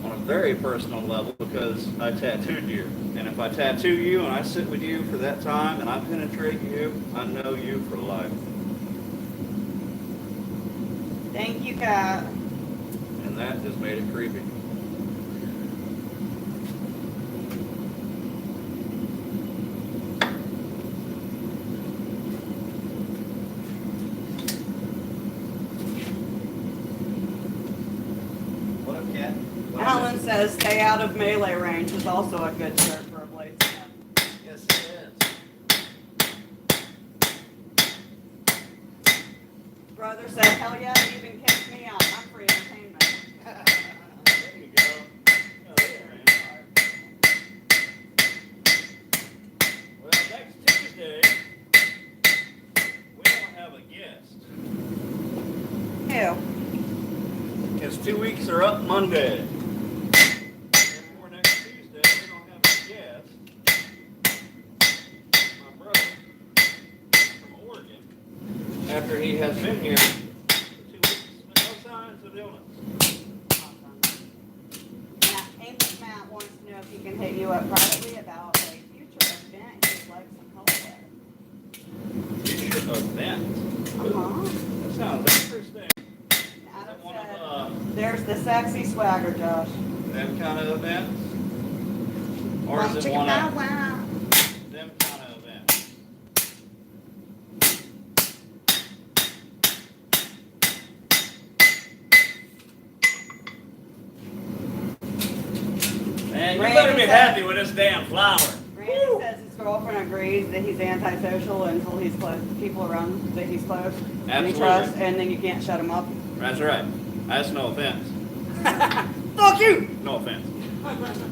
on a very personal level because I tattooed you. And if I tattoo you and I sit with you for that time and I penetrate you, I know you for life. Thank you, Kat. And that just made it creepy. What up, Kat? Alan says stay out of melee range is also a good shirt for a blade stand. Yes, it Brother said, hell yeah, you can kick me out. I'm free entertainment. is. There you go. Oh, yeah, man. Well, next Tuesday, we don't have a guest. Ew. Because 2 weeks are up Monday. Therefore, next Tuesday, we don't have a guest. My brother from Oregon, after he has been here for 2 weeks with no signs of illness. Awesome. Now, Amos Matt wants to know if he can hit you up privately about a future event he'd like some help with. Future event. Uh-huh. That sounds interesting. Adam One of said, there's the sexy swagger, Josh. them kind of events? Or is it Chicka one bow of wow. them kind of events? Man, you Randy better be said- happy with this damn flower. Randy says his girlfriend agrees that he's antisocial until he's close to people around that he's close and he Absolutely. trusts, and then you can't shut him up. That's right. That's no offense. Fuck you! No offense.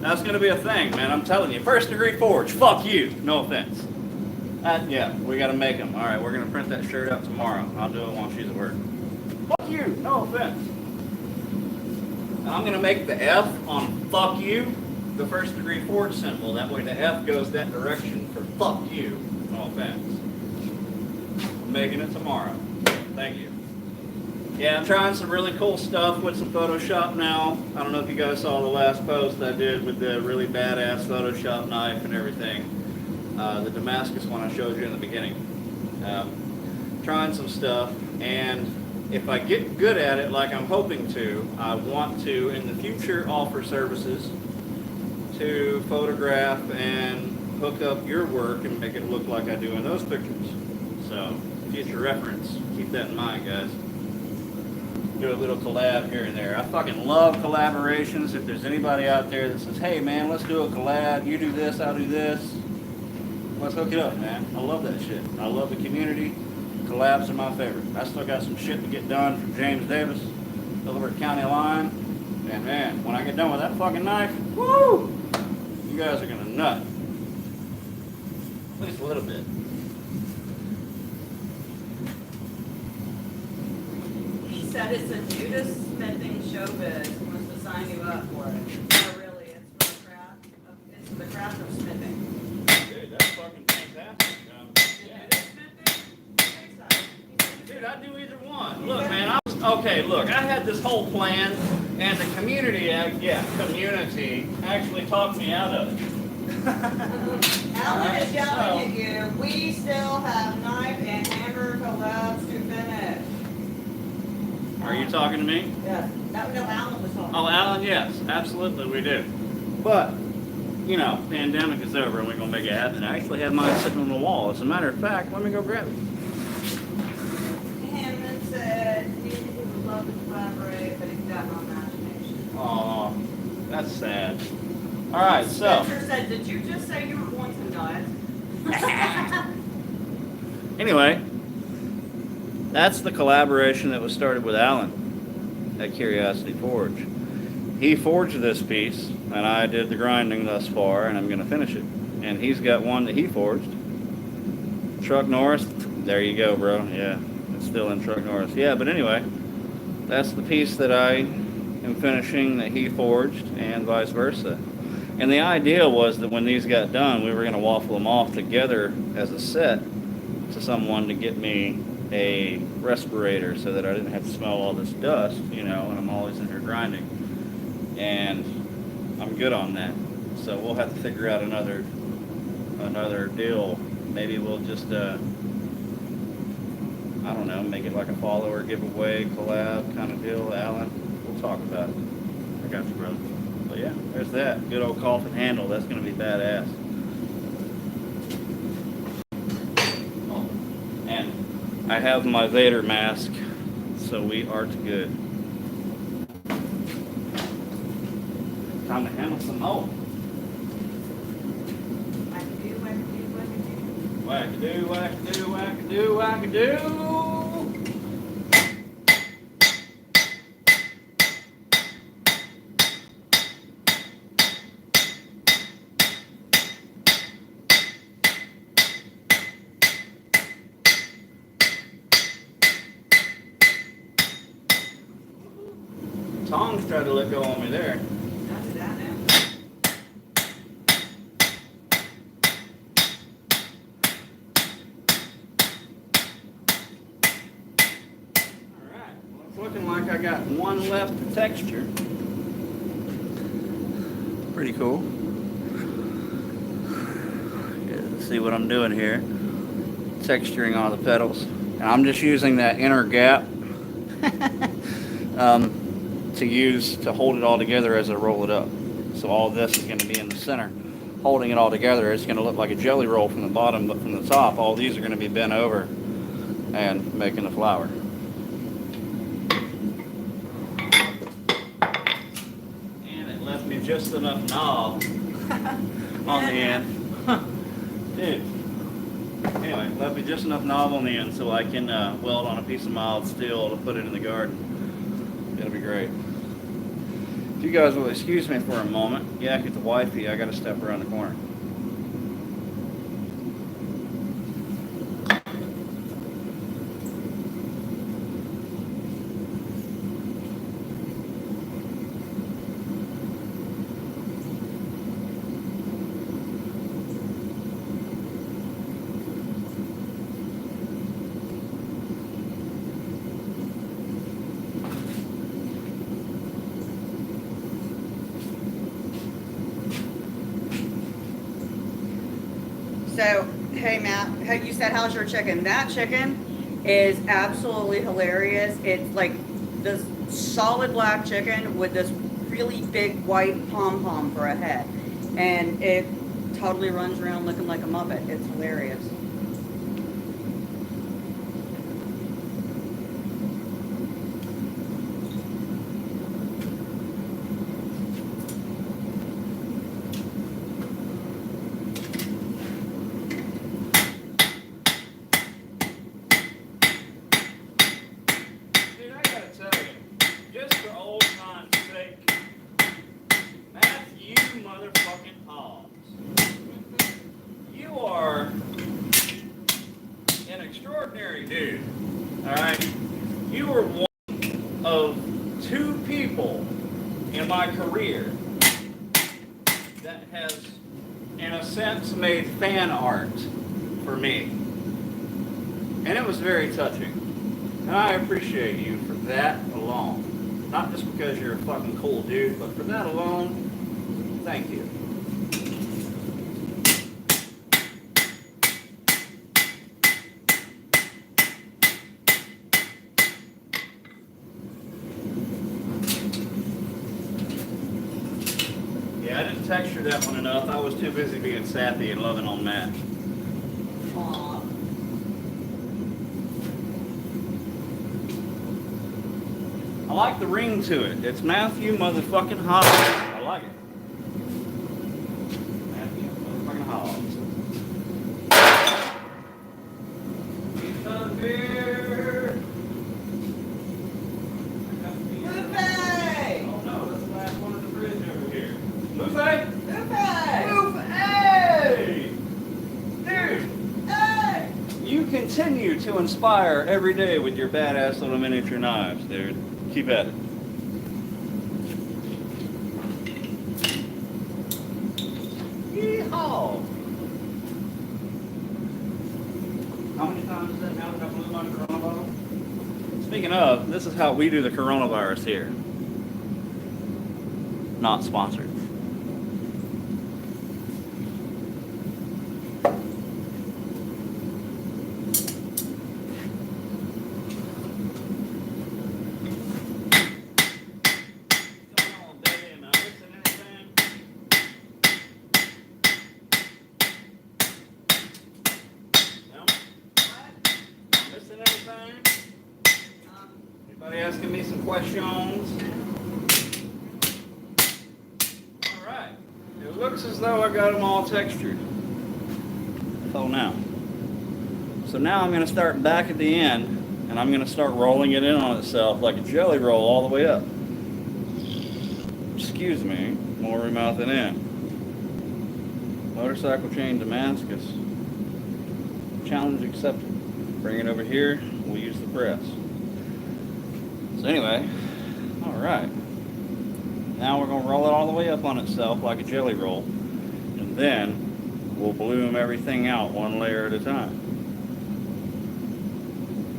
That's gonna be a thing, man. I'm telling you. First degree forge. Fuck you. No offense. Yeah, we gotta make them. All right, we're gonna print that shirt out tomorrow. I'll do it while she's at work. Fuck you. No offense. And I'm gonna make the F on fuck you the first degree forge symbol. That way the F goes that direction for fuck you. No offense. I'm making it tomorrow. Thank you. Yeah, I'm trying some really cool stuff with some Photoshop now. I don't know if you guys saw the last post I did with the really badass Photoshop knife and everything. The Damascus one I showed you in the beginning. Trying some stuff, and if I get good at it like I'm hoping to, I want to, in the future, offer services to photograph and hook up your work and make it look like I do in those pictures. So, future reference. Keep that in mind, guys. Do a little collab here and there. I fucking love collaborations. If there's anybody out there that says, hey man, let's do a collab, you do this, I'll do this, let's hook it up, man. I love that shit. I love the community. Collabs are my favorite. I still got some shit to get done from James Davis over at County Line. And man, when I get done with that fucking knife, woo! You guys are gonna nut. At least a little bit. He said it's a Judas smithing showbiz. He wants to sign you up for it. No, really, it's for the craft. It's for the craft of smithing. Dude, that's fucking fantastic. Judas smithing? Dude, I'd do either one. Look, man, okay, look, I had this whole plan, and the community actually talked me out of it. Alan is yelling at you. We still have knife and hammer collabs to finish. Are you talking to me? Yes. No, Alan was talking. Oh, Alan, yes, absolutely, we do. But, you know, pandemic is over, and we're going to make it happen. I actually have mine sitting on the wall. As a matter of fact, let me go grab it. Hammond said he would love to collaborate, but he's got no imagination. Aw, that's sad. All right, so, Spencer said, did you just say you were going to nut? anyway, that's the collaboration that was started with Alan at Curiosity Forge. He forged this piece, and I did the grinding thus far, and I'm going to finish it. and he's got one that he forged. Chuck Norris, there you go, bro. Yeah, it's still in Chuck Norris. Yeah, but anyway, that's the piece that I am finishing that he forged, and vice versa. And the idea was that when these got done, we were going to waffle them off together as a set to someone to get me a respirator so that I didn't have to smell all this dust, you know, and I'm always in here grinding. And I'm good on that. So we'll have to figure out another deal. Maybe we'll just, I don't know, make it like a follower giveaway, collab kind of deal, Alan. We'll talk about it. I got you, brother. But yeah, there's that. Good old coffin handle. That's going to be badass. Oh, and I have my Vader mask, so we are good. Time to handle some more. Wackadoo, wackadoo, wackadoo, wackadoo. Tongs tried to let go on me there. Looking like I got one left to texture. Pretty cool. Yeah, see what I'm doing here. Texturing all the petals. And I'm just using that inner gap to use to hold it all together as I roll it up. So all this is going to be in the center. Holding it all together, it's going to look like a jelly roll from the bottom, but from the top, all these are going to be bent over and making the flower. Just enough knob on the end. Dude. Anyway, left me just enough knob on the end so I can weld on a piece of mild steel to put it in the garden. It'll be great. If you guys will excuse me for a moment, yak at the wifey, I gotta step around the corner. So, hey Matt, you said how's your chicken? That chicken is absolutely hilarious. It's like this solid black chicken with this really big white pom-pom for a head. And it totally runs around looking like a Muppet. It's hilarious. Extraordinary dude. All right, you were one of two people in my career that has, in a sense, made fan art for me, and it was very touching. And I appreciate you for that alone. Not just because you're a fucking cool dude, but for that alone, thank you. I didn't texture that one enough. I was too busy being sappy and loving on Matt. Aww. I like the ring to it. It's Matthew motherfucking Hobbs. I like it. Matthew motherfucking Hobbs. He's done beer. Wifey! Oh no, that's the last one in the fridge over here. Wifey! Wifey! Wifey! inspire every day with your badass little miniature knives, dude. Keep at it. Yeehaw! How many times is that now that I blew my Corona bottle? Speaking of, this is how we do the coronavirus here. Not sponsored. Anybody asking me some questions? Alright. It looks as though I got them all textured. So now. So now I'm going to start back at the end, and I'm going to start rolling it in on itself like a jelly roll all the way up. Excuse me, more mouth and in. Motorcycle chain Damascus. Challenge accepted. Bring it over here, we'll use the press. So anyway, alright. Now we're going to roll it all the way up on itself like a jelly roll. And then we'll bloom everything out one layer at a time.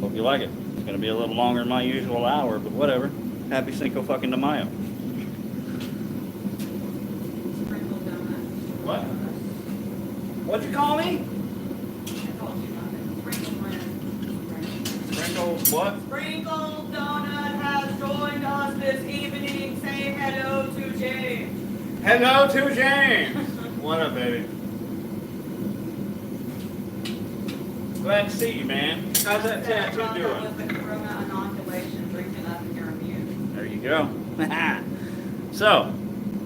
Hope you like it. It's going to be a little longer than my usual hour, but whatever. Happy Cinco fucking de Mayo. What? What'd you call me? Sprinkles what? Sprinkle Donut has joined us this evening. Say hello to James. Hello to James. What up, baby? Glad to see you, man. How's that tattoo doing? With the corona inoculation, drinking up in your immune. There you go. So,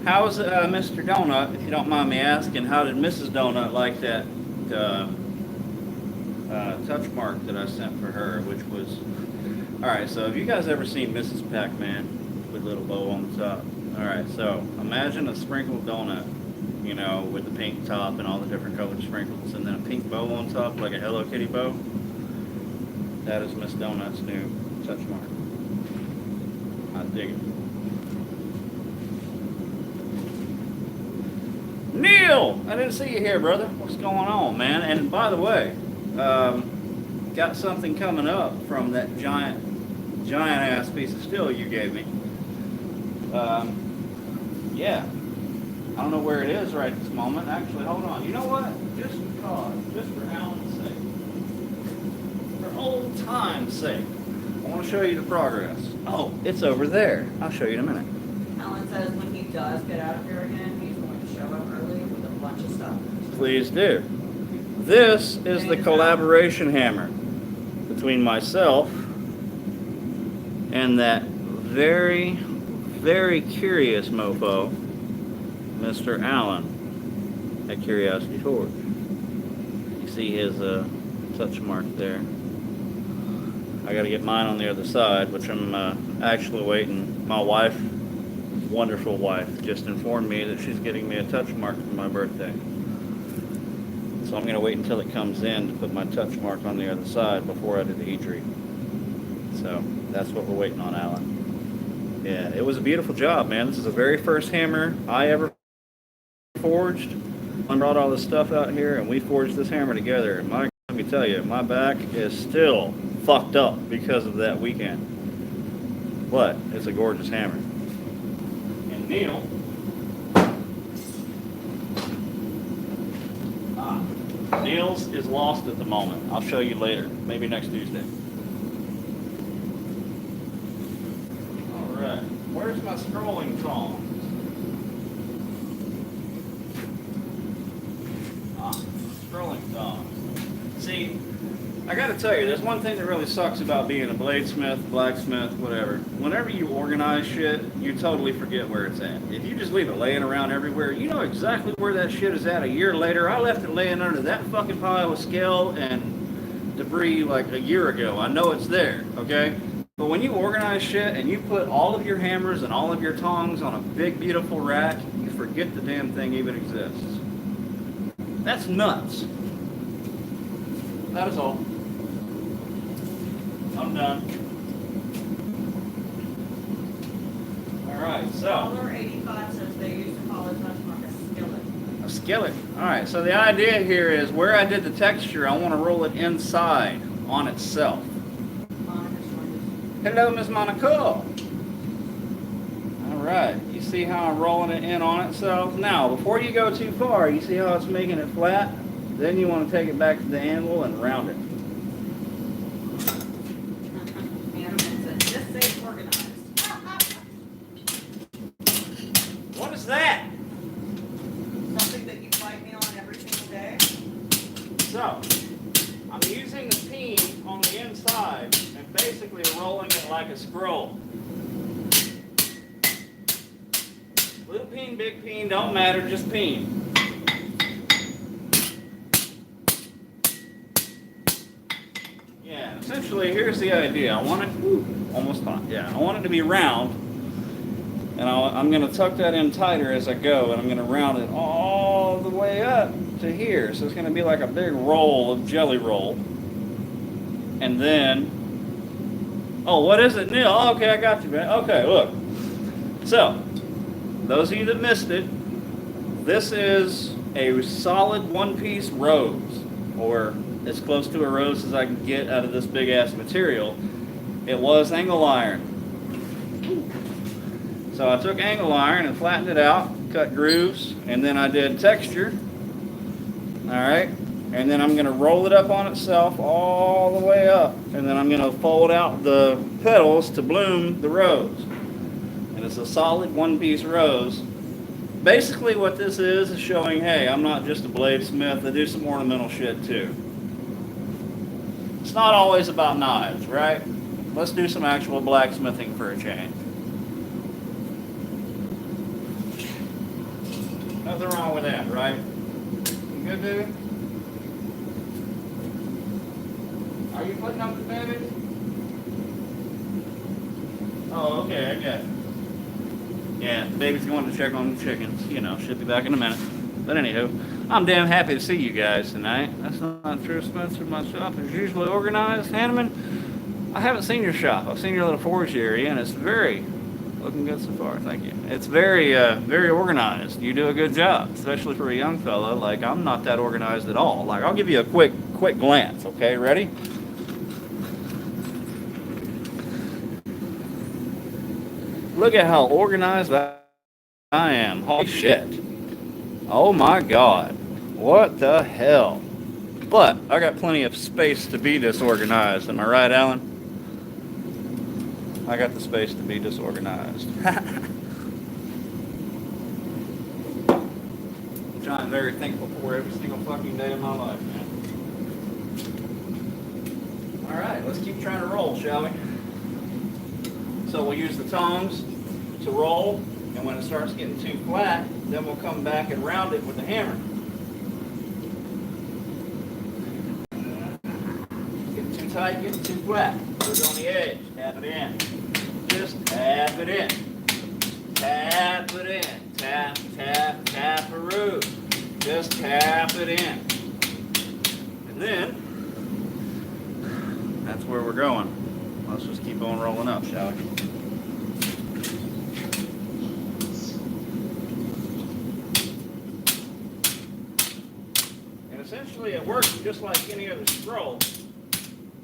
how's Mr. Donut, if you don't mind me asking, how did Mrs. Donut like that touch mark that I sent for her, which was... Alright, so have you guys ever seen Mrs. Pac-Man with a little bow on the top? Alright, so imagine a sprinkled donut, you know, with the pink top and all the different colored sprinkles, and then a pink bow on top like a Hello Kitty bow. That is Miss Donut's new touch mark. I dig it. Neil! I didn't see you here, brother. What's going on, man? And by the way, got something coming up from that giant ass piece of steel you gave me. Yeah. I don't know where it is right this moment. Actually, hold on. You know what? Just because, just for Alan's sake, for old time's sake, I want to show you the progress. Oh, it's over there. I'll show you in a minute. Alan says when he does get out of here again, he's going to show up early with a bunch of stuff. Please do. This is the collaboration hammer between myself and that very, very curious mofo, Mr. Allen at Curiosity Forge. You see his touch mark there. I got to get mine on the other side, which I'm actually waiting. My wife, wonderful wife, just informed me that she's getting me a touch mark for my birthday. So I'm going to wait until it comes in to put my touch mark on the other side before I do the heat treat. So that's what we're waiting on, Alan. Yeah, it was a beautiful job, man. This is the very first hammer I ever forged. I brought all this stuff out here and we forged this hammer together. And let me tell you, my back is still fucked up because of that weekend. But it's a gorgeous hammer. And Neil... Neil's is lost at the moment. I'll show you later. Maybe next Tuesday. Alright. Where's my scrolling tongs? Scrolling tongs. See, I gotta tell you, there's one thing that really sucks about being a bladesmith, blacksmith, whatever. Whenever you organize shit, you totally forget where it's at. If you just leave it laying around everywhere, you know exactly where that shit is at a year later. I left it laying under that fucking pile of scale and debris like a year ago. I know it's there, okay? But when you organize shit and you put all of your hammers and all of your tongs on a big, beautiful rack, you forget the damn thing even exists. That's nuts. That is all. I'm done. Alright, so. $1.85 says they used to call it like a skillet. A skillet. Alright, so the idea here is where I did the texture, I want to roll it inside on itself. Hello, Miss Monaco. Alright, you see how I'm rolling it in on itself? Now, before you go too far, you see how it's making it flat? Then you want to take it back to the anvil and round it. Just say organized. What is that? Something that you fight me on every single day. So, I'm using the peen on the inside and basically rolling it like a scroll. Little peen, big peen, don't matter, just peen. Yeah, essentially here's the idea. I want it, almost hot, yeah. I want it to be round, and I'm going to tuck that in tighter as I go, and I'm going to round it all the way up to here. So it's going to be like a big roll of jelly roll. And then, oh, what is it, Neil? Oh, okay, I got you, man. Okay, look. So, those of you that missed it, this is a solid one-piece rose, or as close to a rose as I can get out of this big-ass material. It was angle iron. So I took angle iron and flattened it out, cut grooves, and then I did texture. Alright, and then I'm going to roll it up on itself all the way up, and then I'm going to fold out the petals to bloom the rose. And it's a solid one-piece rose. Basically what this is showing, hey, I'm not just a bladesmith, I do some ornamental shit too. It's not always about knives, right? Let's do some actual blacksmithing for a change. Nothing wrong with that, right? You good, dude? Are you putting up the babies? Oh, okay, I get it. Yeah, the baby's going to check on the chickens. You know, she'll be back in a minute. But anywho, I'm damn happy to see you guys tonight. That's not true, Spencer. My shop is usually organized. Hanneman, I haven't seen your shop. I've seen your little forage area, and it's very looking good so far. Thank you. It's very, very organized. You do a good job, especially for a young fella. Like, I'm not that organized at all. Like, I'll give you a quick glance. Okay, ready? Look at how organized I am. Holy shit. Oh my God. What the hell? But I got plenty of space to be disorganized. Am I right, Alan? I got the space to be disorganized. Which I'm very thankful for every single fucking day of my life, man. Alright, let's keep trying to roll, shall we? So we'll use the tongs to roll, and when it starts getting too flat, then we'll come back and round it with the hammer. Getting too tight, getting too flat. Put it on the edge, tap it in. Just tap it in. Tap it in. Tap, tap, tap-a-roo. Just tap it in. And then, that's where we're going. Let's just keep on rolling up, shall we? And essentially it works just like any other scroll.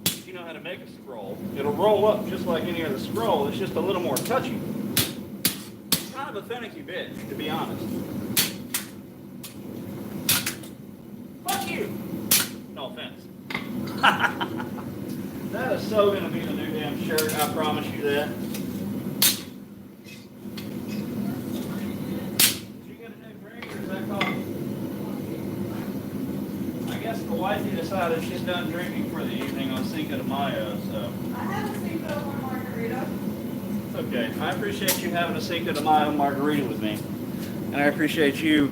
If you know how to make a scroll, it'll roll up just like any other scroll. It's just a little more touchy. It's kind of a finicky bitch, to be honest. Fuck you! No offense. That is so going to be the new damn shirt, I promise you that. Did you get a new drink or is that coffee? I guess the wifey decided she's done drinking for the evening on Cinco de Mayo, so. I have a Cinco de margarita. It's okay. I appreciate you having a Cinco de Mayo margarita with me. And I appreciate you,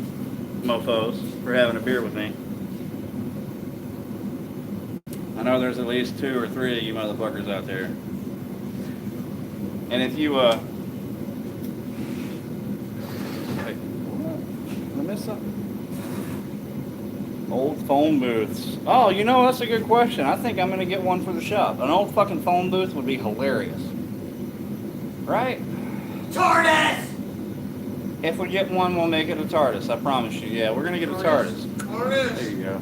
mofos, for having a beer with me. I know there's at least 2 or 3 of you motherfuckers out there. And if you, wait, did I miss something? Old phone booths. Oh, you know, that's a good question. I think I'm going to get one for the shop. An old fucking phone booth would be hilarious. Right? TARDIS! If we get one, we'll make it a TARDIS. I promise you. Yeah, we're going to get a TARDIS. TARDIS! There you go.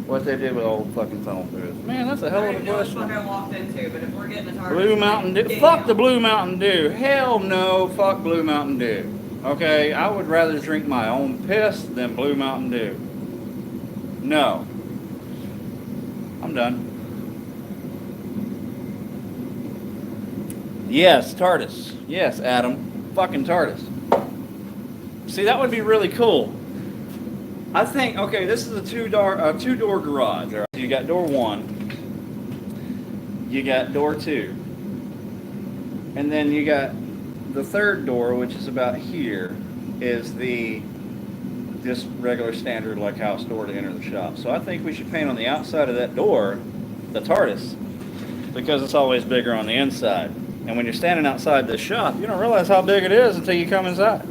What they did with old fucking phone booths. Man, that's a hell of a question. I don't know what I walked into, but if we're getting a TARDIS... Blue Mountain Dew. Fuck the Blue Mountain Dew. Hell no. Fuck Blue Mountain Dew. Okay? I would rather drink my own piss than Blue Mountain Dew. No. I'm done. Yes, TARDIS. Yes, Adam. Fucking TARDIS. See, that would be really cool. I think, okay, this is a two-door garage. All right? You got door 1. You got door 2. And then you got the third door, which is about here, is the just regular standard like house door to enter the shop. So I think we should paint on the outside of that door the TARDIS, because it's always bigger on the inside. And when you're standing outside the shop, you don't realize how big it is until you come inside.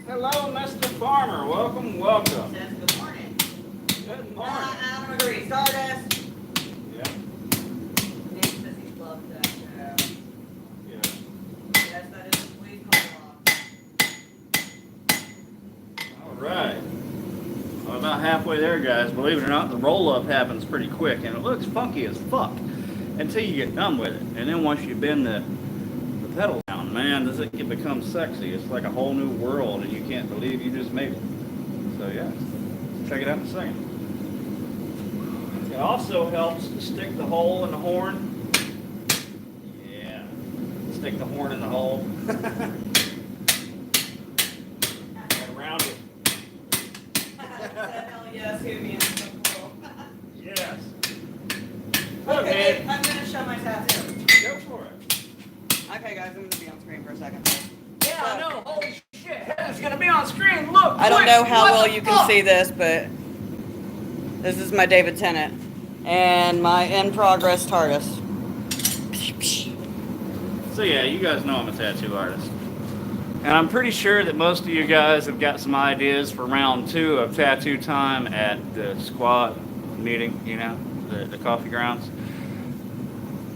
Hello, Mr. Farmer. Welcome, welcome. Says good morning. Good morning. Adam agrees. TARDIS! Yeah. Nick says he loves that show. Yeah. Yes, that is a sweet call. All right. Well, about halfway there, guys. Believe it or not, the roll-up happens pretty quick, and it looks funky as fuck until you get done with it. And then once you bend the pedal down, man, does it become sexy. It's like a whole new world, and you can't believe you just made it. So, yeah. Check it out in a second. It also helps to stick the hole in the horn. Yeah. Stick the horn in the hole. And around it. Hell yes, who me and so cool. Yes. Look, Okay, man. I'm gonna show my tattoo. Go for it. Okay, guys, I'm gonna be on screen for a second. Yeah, I know. Holy shit. It's going to be on screen. Look. I don't know how What well the you fuck? can see this, but this is my David Tennant and my in progress TARDIS. So yeah, you guys know I'm a tattoo artist. And I'm pretty sure that most of you guys have got some ideas for round 2 of tattoo time at the squad meeting, you know, the coffee grounds.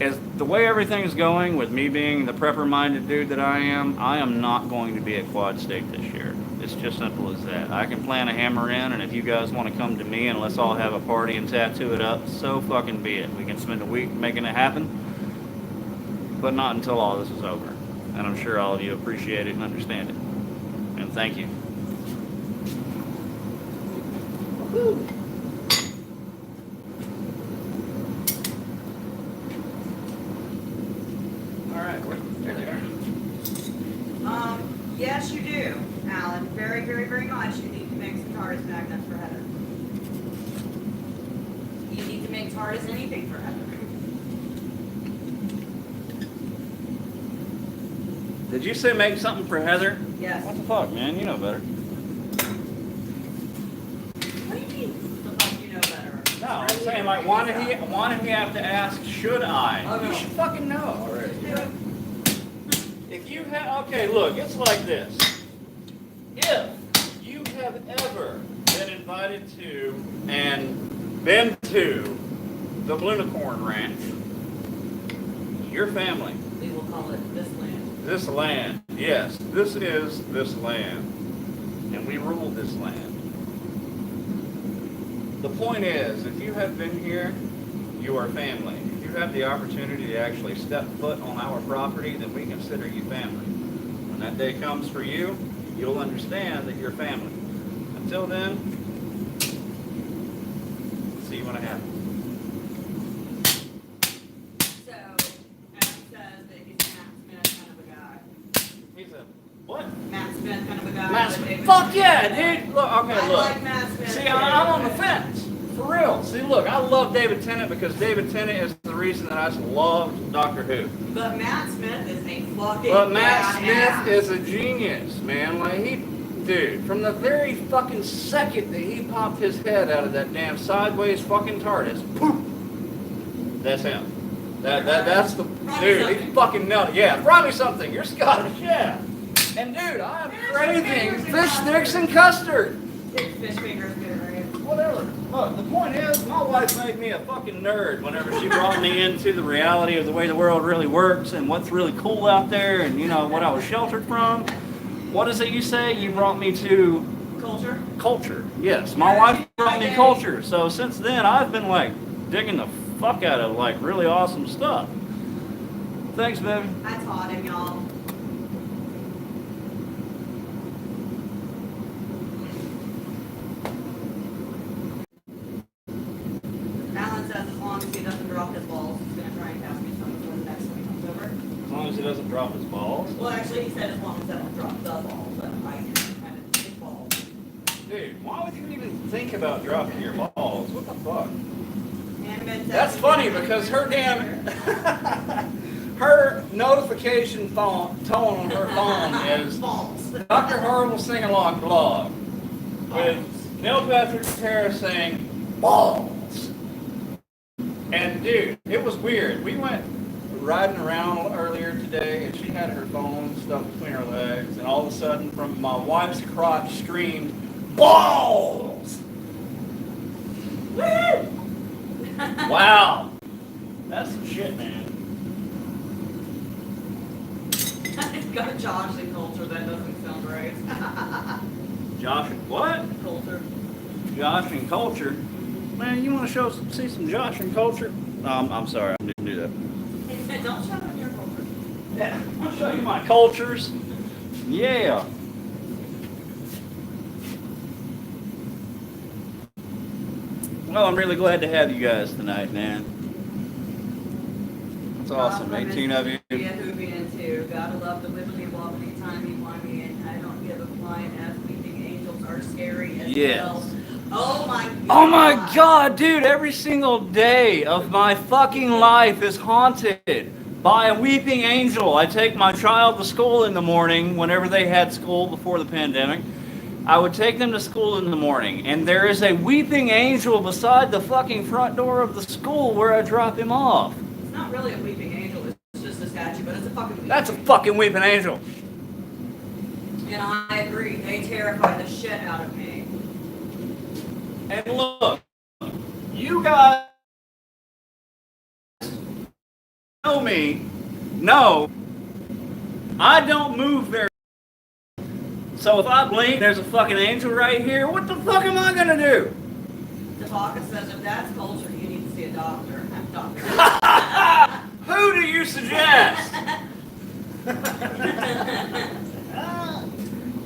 As the way everything's going, with me being the prepper-minded dude that I am not going to be at Quad State this year. It's just simple as that. I can plan a hammer in, and if you guys want to come to me and let's all have a party and tattoo it up, so fucking be it. We can spend a week making it happen, but not until all this is over. And I'm sure all of you appreciate it and understand it. And thank you. Woo. There they are. Yes, you do, Alan. Very, very, very much. You need to make some TARDIS magnets for Heather. You need to make TARDIS anything for Heather. Did you say make something for Heather? Yes. What the fuck, man? You know better. What do you mean? The fuck you know better? No, I'm saying like, why did he have to ask? Should I? Oh, no. You should fucking know already. If you have, okay, look, it's like this. If you have ever been invited to and been to the Blunicorn Ranch, your family. We will call it this land. This land, yes, this is this land. And we rule this land. The point is, if you have been here, you are family. If you have the opportunity to actually step foot on our property, then we consider you family. When that day comes for you, you'll understand that you're family. Until then, see you when it happens. So, Adam says that he's a Matt Smith kind of a guy. He's a what? Matt Smith kind of a guy. Matt but Smith. David Fuck Smith. yeah, dude. Look, okay, I look. like Matt Smith. See, too. I'm on the fence. For real. See, look, I love David Tennant because David Tennant is the reason that I loved Doctor Who. But Matt Smith is a fucking But Matt badass. Smith is a genius, man. Like, dude, from the very fucking second that he popped his head out of that damn sideways fucking TARDIS, poof, that's him. That's the dude. He fucking nailed it. Yeah, probably something. You're Scottish, yeah. And dude, I am craving fish sticks and custard. Fish fingers, Whatever. Look, the point is, my wife made me a fucking nerd whenever she brought me into the reality of the way the world really works and what's really cool out there and, you know, what I was sheltered from. What is it you say? You brought me to... Culture? Culture, yes. My wife brought me culture. So since then, I've been, like, digging the fuck out of, like, really awesome stuff. Thanks, baby. I taught him, y'all. Alan says as long as he doesn't drop his balls, he's going to try and cast me some before the next one comes over. As long as he doesn't drop his balls. Well, actually, he said as long as I don't drop the balls, but I kind of his balls. Dude, why would you even think about dropping your balls? What the fuck? That's funny because her damn her notification tone on her phone is Dr. Horrible Sing Along blog with Neil Patrick Harris saying balls. And dude, it was weird. We went riding around earlier today and she had her phone stuffed between her legs and all of a sudden from my wife's crotch screamed balls. Woo! Wow. That's some shit, man. Got Josh in culture, that doesn't sound right. Josh and what? Culture. Josh and culture? Man, you want to see some Josh and culture? I'm sorry, I didn't do that. Don't show them your culture. Yeah, I'll show you my cultures. Yeah. Well, I'm really glad to have you guys tonight, man. It's awesome. 18 of you. Yeah, Hooping into. Gotta love the wibbly wobbly timey wimey, and I don't give a flying as weeping angels are scary as well. Oh my god. Oh my god, dude, every single day of my fucking life is haunted by a weeping angel. I take my child to school in the morning whenever they had school before the pandemic. I would take them to school in the morning, and there is a weeping angel beside the fucking front door of the school where I drop him off. It's not really a weeping angel, it's just a statue, but it's a fucking weeping That's a fucking weeping angel. And I agree, they terrify the shit out of me. And look, you guys know me, know I don't move very. So if I blink, there's a fucking angel right here. What the fuck am I gonna do? Tabaka says if that's culture, you need to see a doctor. Who do you suggest?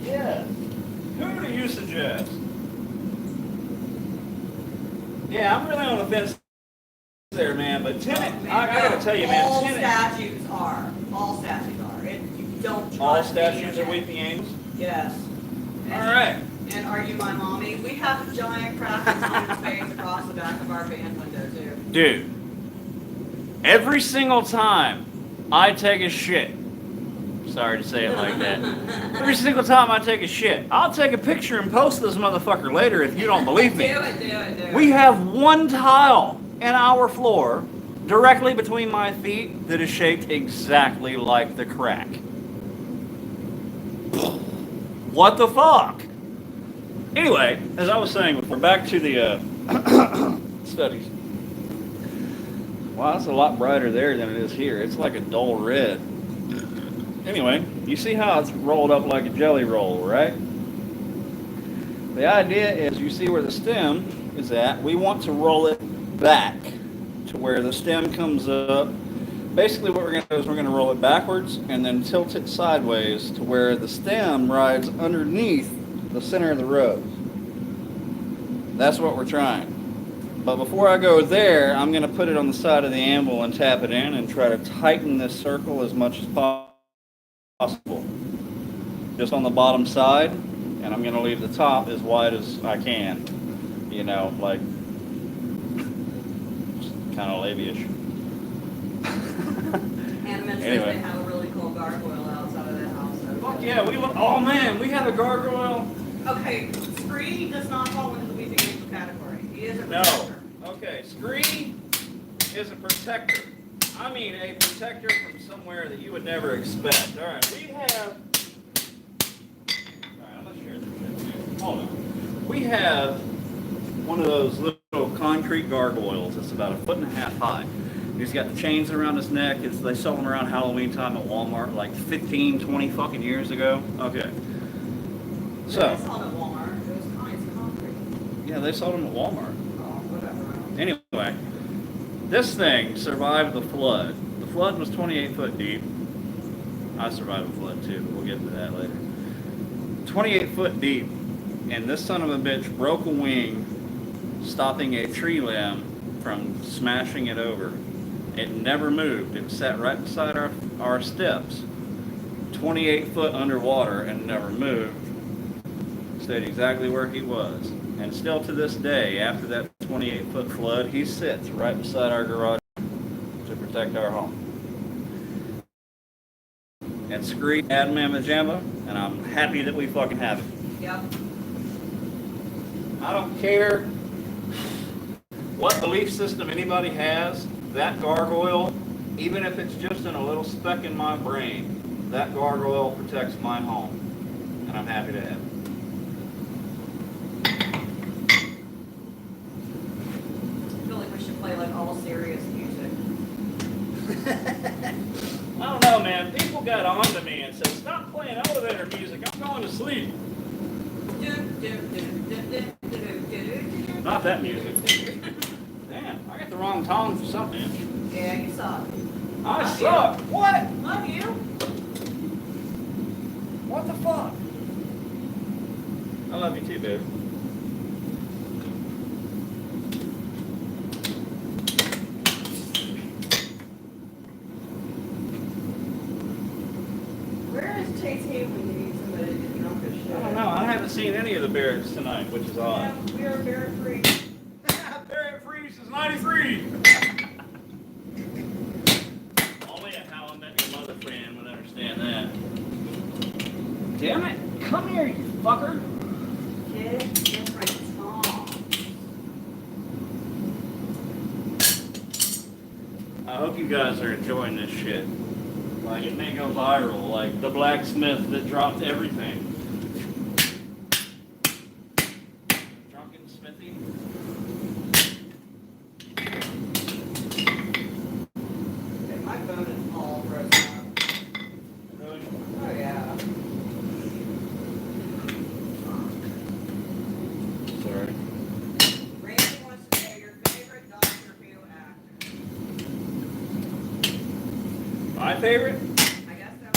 Yeah. Who do you suggest? Yeah, I'm really on the fence there, man. But Tenet, I gotta tell you, man, all Tenet. statues are. All statues are. You don't trust All statues are weeping angels. Yes. All right. And are you my mommy? We have a giant crafted human space across the back of our van window too. Dude, every single time I take a shit, sorry to say it like that, every single time I take a shit, I'll take a picture and post this motherfucker later if you don't believe me. Do it. We have one tile in our floor directly between my feet that is shaped exactly like the crack. What the fuck? Anyway, as I was saying, we're back to the studies. Wow, it's a lot brighter there than it is here. It's like a dull red. Anyway, you see how it's rolled up like a jelly roll, right? The idea is you see where the stem is at. We want to roll it back to where the stem comes up. Basically what we're going to do is we're going to roll it backwards and then tilt it sideways to where the stem rides underneath the center of the rose. That's what we're trying. But before I go there, I'm going to put it on the side of the anvil and tap it in and try to tighten this circle as much as possible. Just on the bottom side, and I'm going to leave the top as wide as I can. You know, like kind of labia-ish. And mentions Anyway. they have a really cool gargoyle outside of the house. So Fuck yeah, oh man, we had a gargoyle. Okay, Scree does not fall into the weeping angel category. He is a No. protector. Okay, Scree is a protector. I mean a protector from somewhere that you would never expect. Alright, we have... Alright, I'm not sure this. Hold on. We have one of those little concrete gargoyles that's about 1.5 feet high. He's got the chains around his neck. They sold them around Halloween time at Walmart like 15, 20 fucking years ago. Okay. So. They saw them at Walmart. It was concrete. Yeah, they sold them at Walmart. Oh, whatever. Anyway, this thing survived the flood. The flood was 28 foot deep. I survived the flood too, but we'll get to that later. 28 foot deep, and this son of a bitch broke a wing, stopping a tree limb from smashing it over. It never moved. It sat right beside our steps, 28 foot underwater, and never moved. Stayed exactly where he was. And still to this day, after that 28 foot flood, he sits right beside our garage to protect our home. And Scree, Adam and Majamba, and I'm happy that we fucking have it. Yep. I don't care what belief system anybody has, that gargoyle, even if it's just in a little speck in my brain, that gargoyle protects my home. And I'm happy to have it. I feel like we should play like all serious music. I don't know, man. People got on to me and said, stop playing elevator music. I'm going to sleep. Not that music. Damn, I got the wrong tone for something. Yeah, you suck. I Love suck. you. What? Love you. What the fuck? I love you too, babe. Where is JT when you need somebody to get drunk as shit? I don't know. I haven't seen any of the Barretts tonight, which is odd. Yeah, we are very free. Barrett Freeze is 93. Only a How I Met Your Mother fan would understand that. Damn it! Come here, you fucker! Get different songs. I hope you guys are enjoying this shit. Like it may go viral, like the blacksmith that dropped everything. Drunken Smithy. Okay, my phone is all frozen up. Really? Oh yeah. Sorry. Randy wants to know your favorite Doctor Who actor. My favorite? I guess so.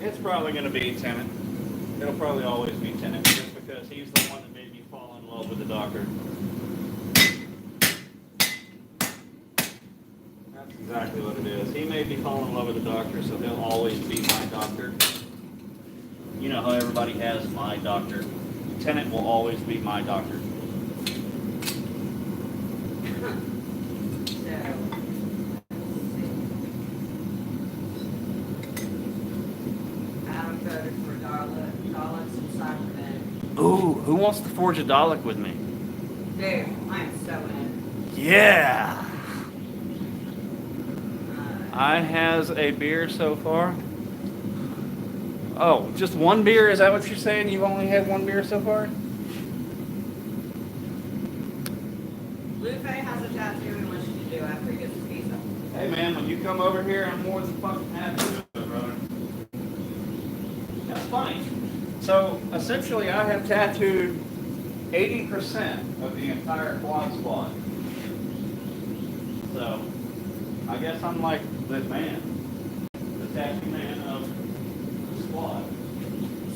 It's probably going to be Tennant. It'll probably always be Tennant, just because he's the one that made me fall in love with the Doctor. That's exactly what it is. He made me fall in love with the Doctor, so he'll always be my Doctor. You know how everybody has my Doctor. Tennant will always be my Doctor. Adam voted for Daleks and Cybermen. Ooh, who wants to forge a Dalek with me? Dude, I am so in. Yeah! I has a beer so far. Oh, just one beer? Is that what you're saying? You've only had one beer so far? Lupe has a tattoo he wants you to do after he gets his visa. Hey man, when you come over here, I'm more than fucking happy to do it, brother. That's funny. So, essentially, I have tattooed 80% of the entire quad squad. So, I guess I'm like the man. The tattoo man of the squad.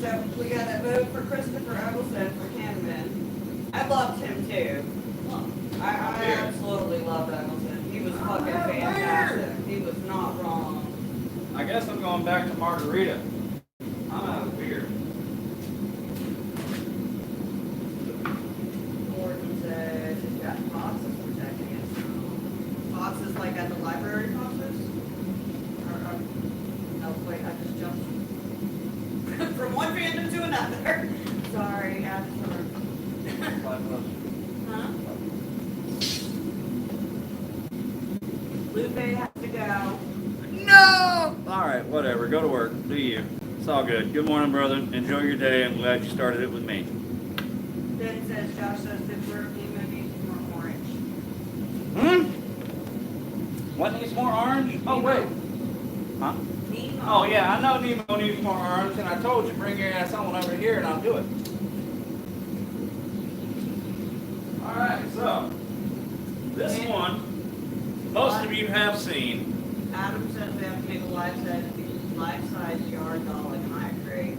So we got a vote for Christopher Eggleston for Candyman. I loved him too. I absolutely loved Eggleston. He was fucking fantastic. He was not wrong. I guess I'm going back to Margarita. I'm out of beer. Gordon says he's got lots of Huh? Lupe has to go. No! Alright, whatever. Go to work. Do you. It's all good. Good morning, brother. Enjoy your day. I'm glad you started it with me. Ben says, Josh says the bird name needs more orange. What needs more orange? Oh, wait. Huh? Nemo. Oh, yeah, I know Nemo needs more orange, and I told you bring your ass on over here and I'll do it. Alright, so this one, most of you have seen. Adam says we have to make a life-size yard doll, and I agree.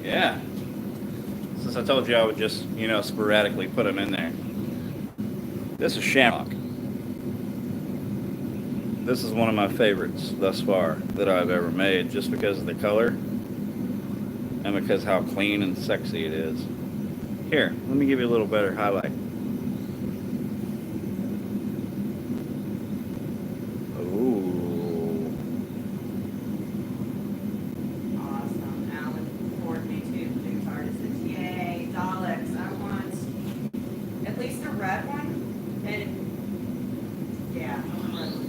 Yeah. Since I told you I would just, sporadically put them in there. This is Shamrock. This is one of my favorites thus far that I've ever made, just because of the color and because how clean and sexy it is. Here, let me give you a little better highlight. Ooh. Awesome. Alan Ford, me too. Produce artists. Yay. Daleks. I want at least a red one. And yeah, I want a red one.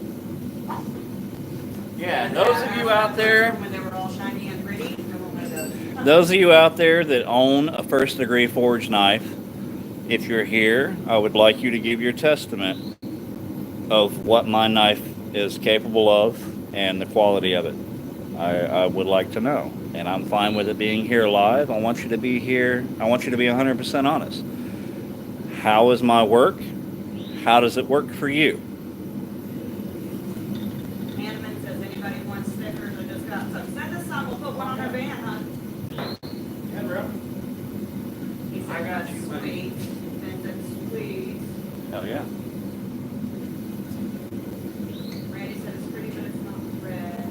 Yeah, those of you out there, when they were all shiny and pretty, I want one of those. those of you out there that own a first degree forged knife, if you're here, I would like you to give your testament of what my knife is capable of and the quality of it. I would like to know, and I'm fine with it being here live. I want you to be here. I want you to be 100% honest. How is my work? How does it work for you? Hanneman says, anybody wants stickers? I just got some. Send us some. We'll put one on our van, huh? Yeah, bro. He said, I got that's you, buddy. sweet. Ben said, sweet. Hell yeah. Randy said it's pretty, but it's not red.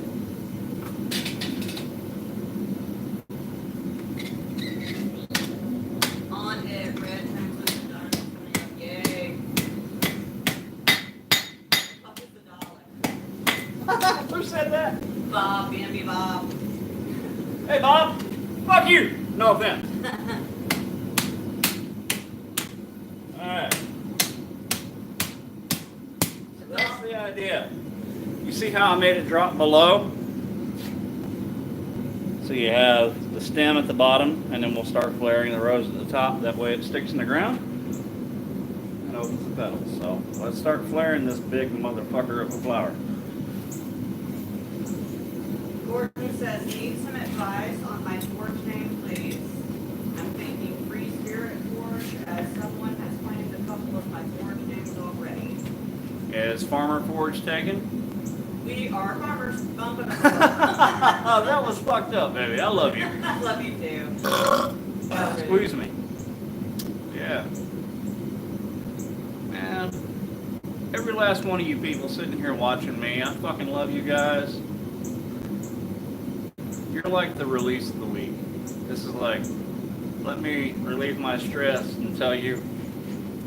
On it, red translucent dark is coming up. Yay. Up is the dollar. Who said that? Bob, B&B Bob. Hey, Bob. Fuck you. No offense. All right. So that's the idea. You see how I made it drop below? So you have the stem at the bottom, and then we'll start flaring the rose at the top. That way it sticks in the ground and opens the petals. So let's start flaring this big motherfucker of a flower. Gordon says, need some advice on my forge name, please. I'm thinking Free Spirit Forge, as someone has claimed a couple of my forge names already. Is Farmer Forge taken? We are farmers, bumping us. Oh, that was fucked up, baby. I love you. I love you too. Squeeze me. Yeah. Man, every last one of you people sitting here watching me, I fucking love you guys. You're like the release of the week. This is like, let me relieve my stress and tell you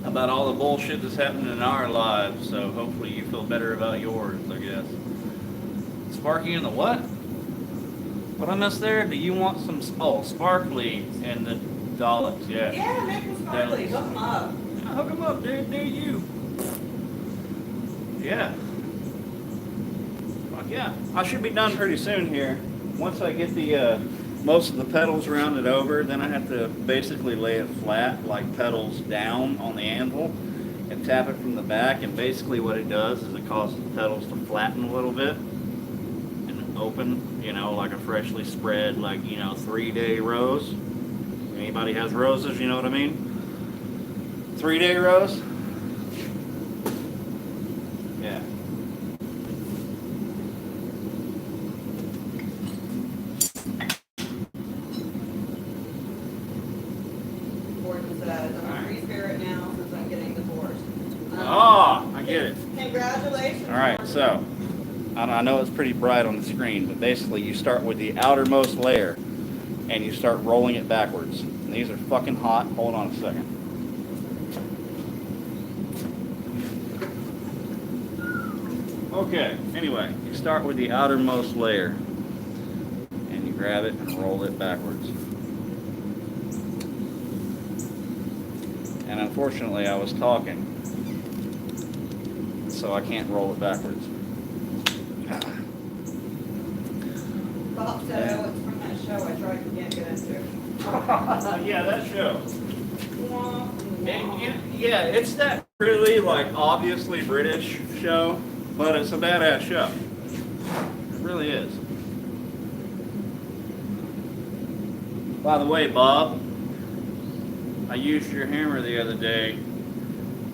about all the bullshit that's happening in our lives, so hopefully you feel better about yours, I guess. Sparky in the what? What I missed there? Do you want some sparkly in the Daleks? Yeah. Yeah, make them sparkly. Hook them up. Yeah, hook them up, dude. Do you? Yeah. Fuck yeah. I should be done pretty soon here. Once I get the most of the petals rounded over, then I have to basically lay it flat, like petals down on the anvil, and tap it from the back. And basically what it does is it causes the petals to flatten a little bit and open, like a freshly spread, 3-day rose. Anybody has roses, you know what I mean? 3-day rose. Yeah. Gordon says, I'm a Free Spirit now since I'm getting divorced. Oh, I get it. Congratulations. All right, so I know it's pretty bright on the screen, but basically you start with the outermost layer and you start rolling it backwards. And these are fucking hot. Hold on a second. Okay, anyway, you start with the outermost layer and you grab it and roll it backwards. And unfortunately, I was talking, so I can't roll it backwards. Bob said, oh, it's from that show I tried to get into. Yeah, that show. Yeah, it's that really like obviously British show, but it's a badass show. It really is. By the way, Bob, I used your hammer the other day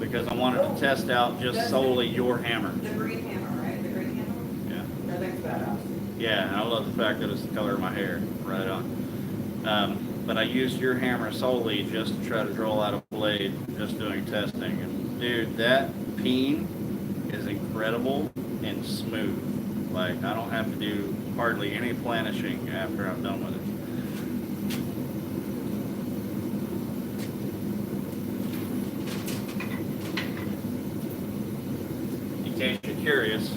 because I wanted to test out just solely your hammer. The green hammer, right? The green hammer? Yeah. That thing's badass. Yeah, and I love the fact that it's the color of my hair. Right on. But I used your hammer solely just to try to draw out a blade, just doing testing. And dude, that peen is incredible and smooth. Like, I don't have to do hardly any planishing after I'm done with it. In case you're curious,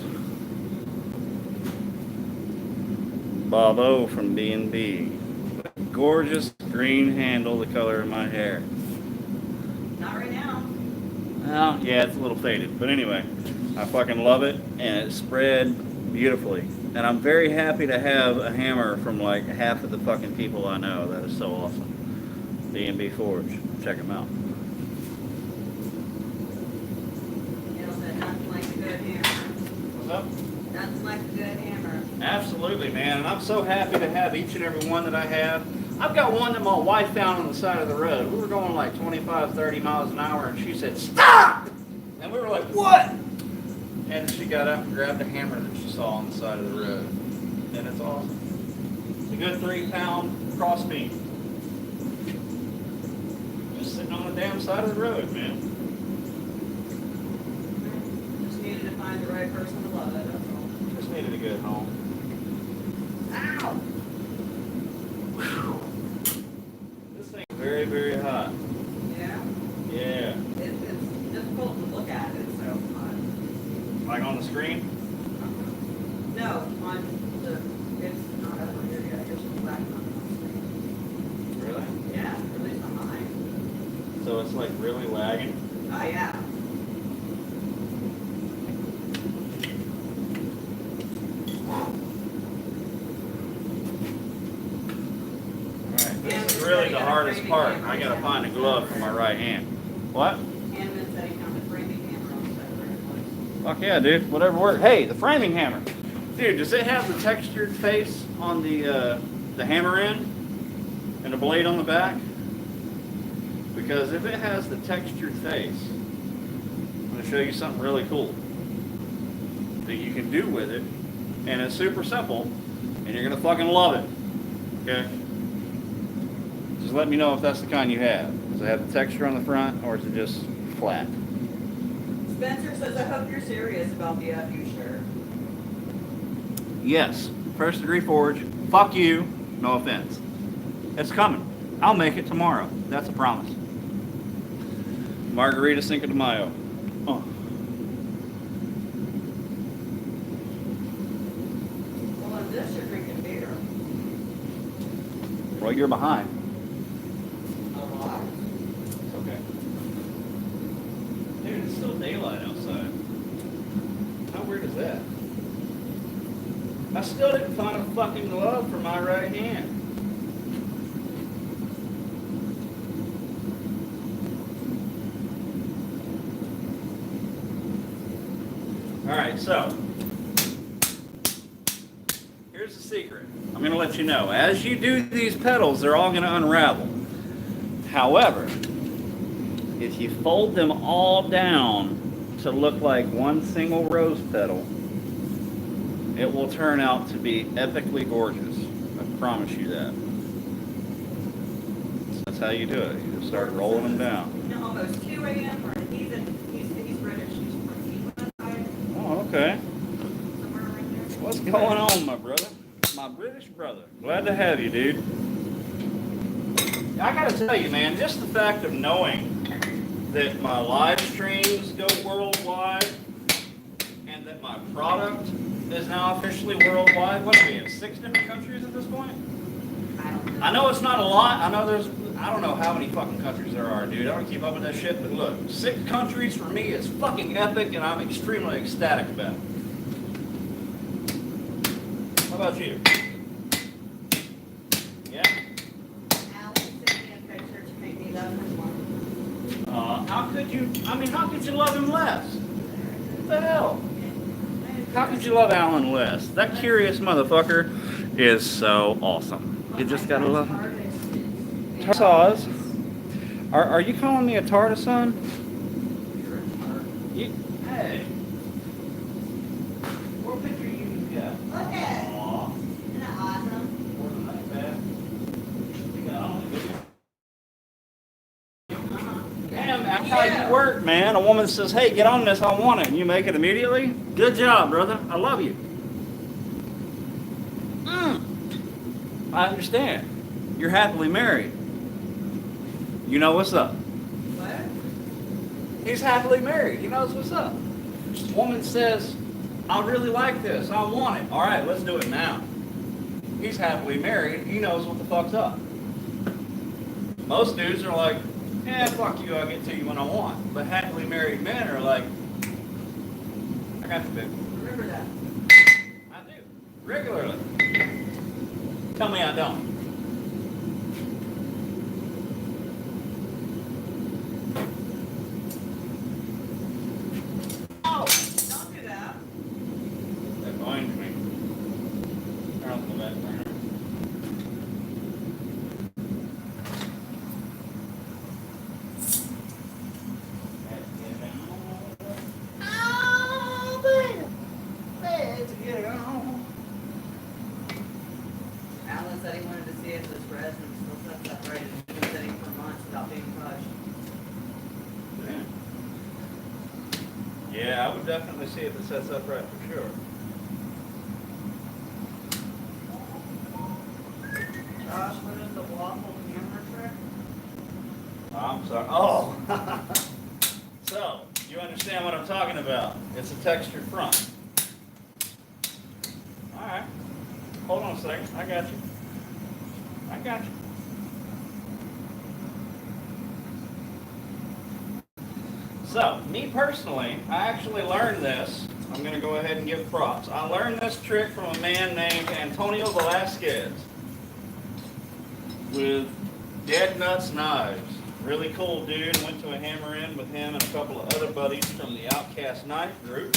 Bob O from B&B. Gorgeous green handle, the color of my hair. Not right now. Well, yeah, it's a little faded. But anyway, I fucking love it, and it spread beautifully. And I'm very happy to have a hammer from like half of the fucking people I know. That is so awesome. B&B Forge. Check them out. Neil said nothing like a good hammer. What's up? Nothing like a good hammer. Absolutely, man. And I'm so happy to have each and every one that I have. I've got one that my wife found on the side of the road. We were going like 25, 30 miles an hour, and she said, "Stop!" And we were like, "What?" And she got up and grabbed a hammer that she saw on the side of the road. And it's awesome. It's a good 3-pound crossbeam. Just sitting on the damn side of the road, man. Just needed to find the right person to love it, that's all. Just needed a good home. Ow! This thing's very, very hot. Yeah? Yeah. It's difficult to look at, it's so hot. Like on the screen? No, on the, it's not over here yet, there's some black on the screen. Really? Yeah, at least on mine. So it's like really lagging? Oh, yeah. Alright, this is really the hardest part. I gotta find a glove for my right hand. What? Hanman said he found a framing hammer on the side of the road. Fuck yeah, dude. Whatever works. Hey, the framing hammer. Dude, does it have the textured face on the hammer end and the blade on the back? Because if it has the textured face, I'm going to show you something really cool that you can do with it, and it's super simple, and you're going to fucking love it. Okay? Just let me know if that's the kind you have. Does it have the texture on the front, or is it just flat? Spencer says, I hope you're serious about the FU shirt. Yes. First Degree Forge. Fuck you. No offense. It's coming. I'll make it tomorrow. That's a promise. Margarita Cinco de Mayo. Oh. Well, on this, you're drinking beer. Well, you're behind. A lot. It's okay. Dude, it's still daylight outside. How weird is that? I still didn't find a fucking glove for my right hand. Alright, so here's the secret. I'm going to let you know. As you do these petals, they're all going to unravel. However, if you fold them all down to look like one single rose petal, it will turn out to be epically gorgeous. I promise you that. That's how you do it. You just start rolling them down. You know, almost 2 a.m. or he's British. He's from England. Oh, okay. Somewhere right there. What's going on, my brother? My British brother. Glad to have you, dude. I gotta tell you, man, just the fact of knowing that my live streams go worldwide and that my product is now officially worldwide. What are we in 6 different countries at this point? I don't know. I know it's not a lot. I know I don't know how many fucking countries there are, dude. I don't keep up with that shit, but look, 6 countries for me is fucking epic, and I'm extremely ecstatic about it. How about you? Yeah? Alex sent me a picture to make me love him more. How could you love him less? What the hell? How could you love Alan less? That curious motherfucker is so awesome. You just gotta love him. Tartars. Are you calling me a Tartason? Hey. What picture you got? Look at it. Aw. Isn't that awesome? Wasn't that bad? You got on the video. Damn, that's how you work, man. A woman says, hey, get on this, I want it. And you make it immediately? Good job, brother. I love you. I understand. You're happily married. You know what's up. What? He's happily married. He knows what's up. Woman says, I really like this. I want it. All right, let's do it now. He's happily married. He knows what the fuck's up. Most dudes are like, fuck you, I'll get to you when I want. But happily married men are like, I got you, baby. Remember that. I do. Regularly. Tell me I don't. Oh! Don't do that. That binds me. Turn off the back burner. Alan said he wanted to see if this resin still sets up right. It's been sitting for months without being touched. Yeah, I would definitely see if it sets up right for sure. Josh, what is the waffle hammer trick? I'm sorry. Oh! So, you understand what I'm talking about. It's a textured front. Alright. Hold on a second. I got you. I got you. So, me personally, I actually learned this. I'm going to go ahead and give props. I learned this trick from a man named Antonio Velasquez with Dead Nuts Knives. Really cool dude. Went to a Hammer Inn with him and a couple of other buddies from the Outcast Knife group.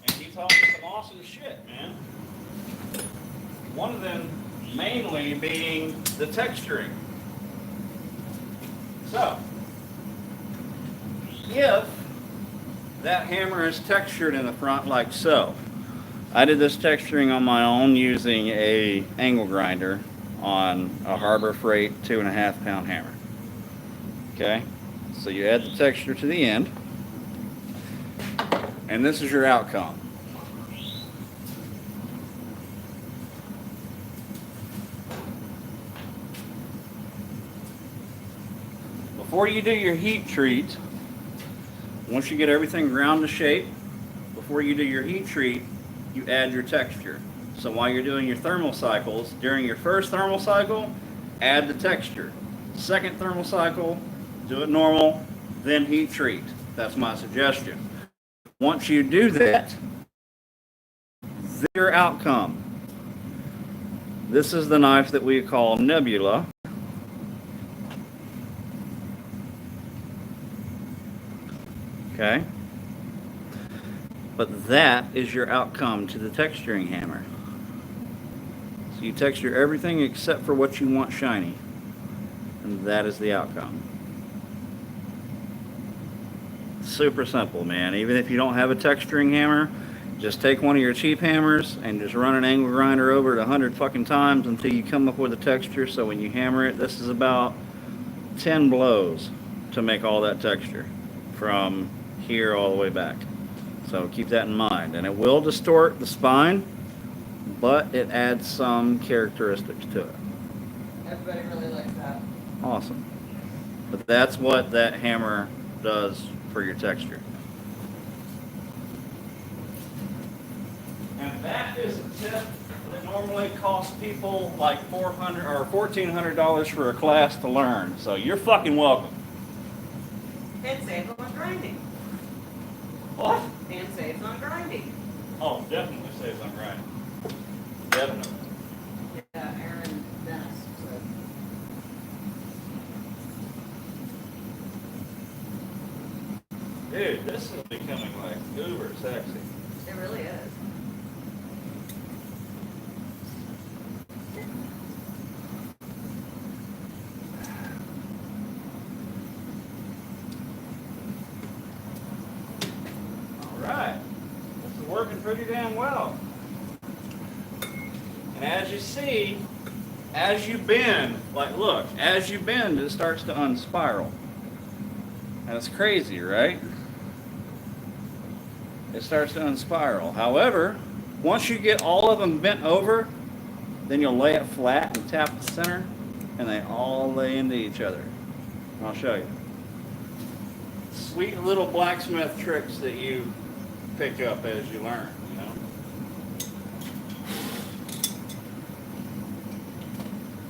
And he taught me some awesome shit, man. One of them mainly being the texturing. So, if that hammer is textured in the front like so, I did this texturing on my own using a angle grinder on a Harbor Freight 2.5 pound hammer. Okay, so you add the texture to the end, and this is your outcome. Before you do your heat treat, once you get everything ground to shape, before you do your heat treat, you add your texture. So while you're doing your thermal cycles, during your first thermal cycle, add the texture. Second thermal cycle, do it normal, then heat treat. That's my suggestion. Once you do that, this is your outcome. This is the knife that we call Nebula. Okay? But that is your outcome to the texturing hammer. So you texture everything except for what you want shiny. And that is the outcome. Super simple, man. Even if you don't have a texturing hammer, just take one of your cheap hammers and just run an angle grinder over it 100 fucking times until you come up with a texture. So when you hammer it, this is about 10 blows to make all that texture from here all the way back. So keep that in mind. And it will distort the spine, but it adds some characteristics to it. Everybody really likes that. Awesome. But that's what that hammer does for your texture. And that is a tip that normally costs people like $400 or $1,400 for a class to learn. So you're fucking welcome. It saves on grinding. What? And saves on grinding. Oh, definitely saves on grinding. Definitely. Yeah, Aaron Dennis said. Dude, this is becoming like uber sexy. It really is. Alright. This is working pretty damn well. And as you see, as you bend, like look, as you bend, it starts to unspiral. That's crazy, right? It starts to unspiral. However, once you get all of them bent over, then you'll lay it flat and tap the center, and they all lay into each other. I'll show you. Sweet little blacksmith tricks that you pick up as you learn, you know?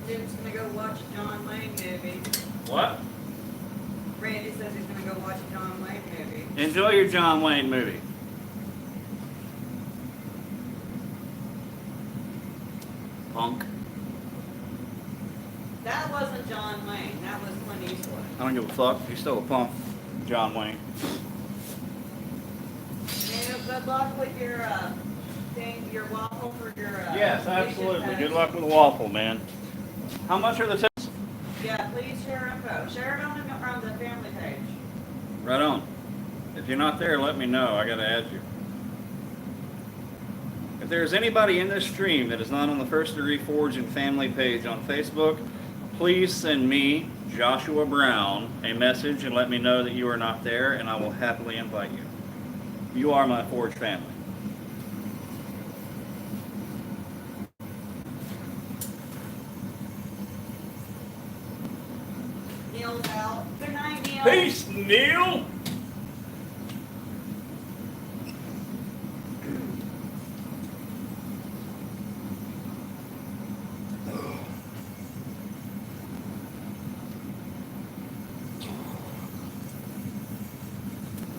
Dude's gonna go watch a John Wayne movie. What? Randy says he's gonna go watch a John Wayne movie. Enjoy your John Wayne movie. Punk. That wasn't John Wayne. That was Clint Eastwood. I don't give a fuck. He's still a punk. John Wayne. Good luck with your thing, your waffle for your. Yes, absolutely. Good luck with the waffle, man. How much are the tips? Yeah, please share info. Share it on the family page. Right on. If you're not there, let me know. I gotta add you. If there's anybody in this stream that is not on the First Degree Forging family page on Facebook, please send me, Joshua Brown, a message and let me know that you are not there, and I will happily invite you. You are my Forge family. Neil's out. Good night, Neil. Peace, Neil!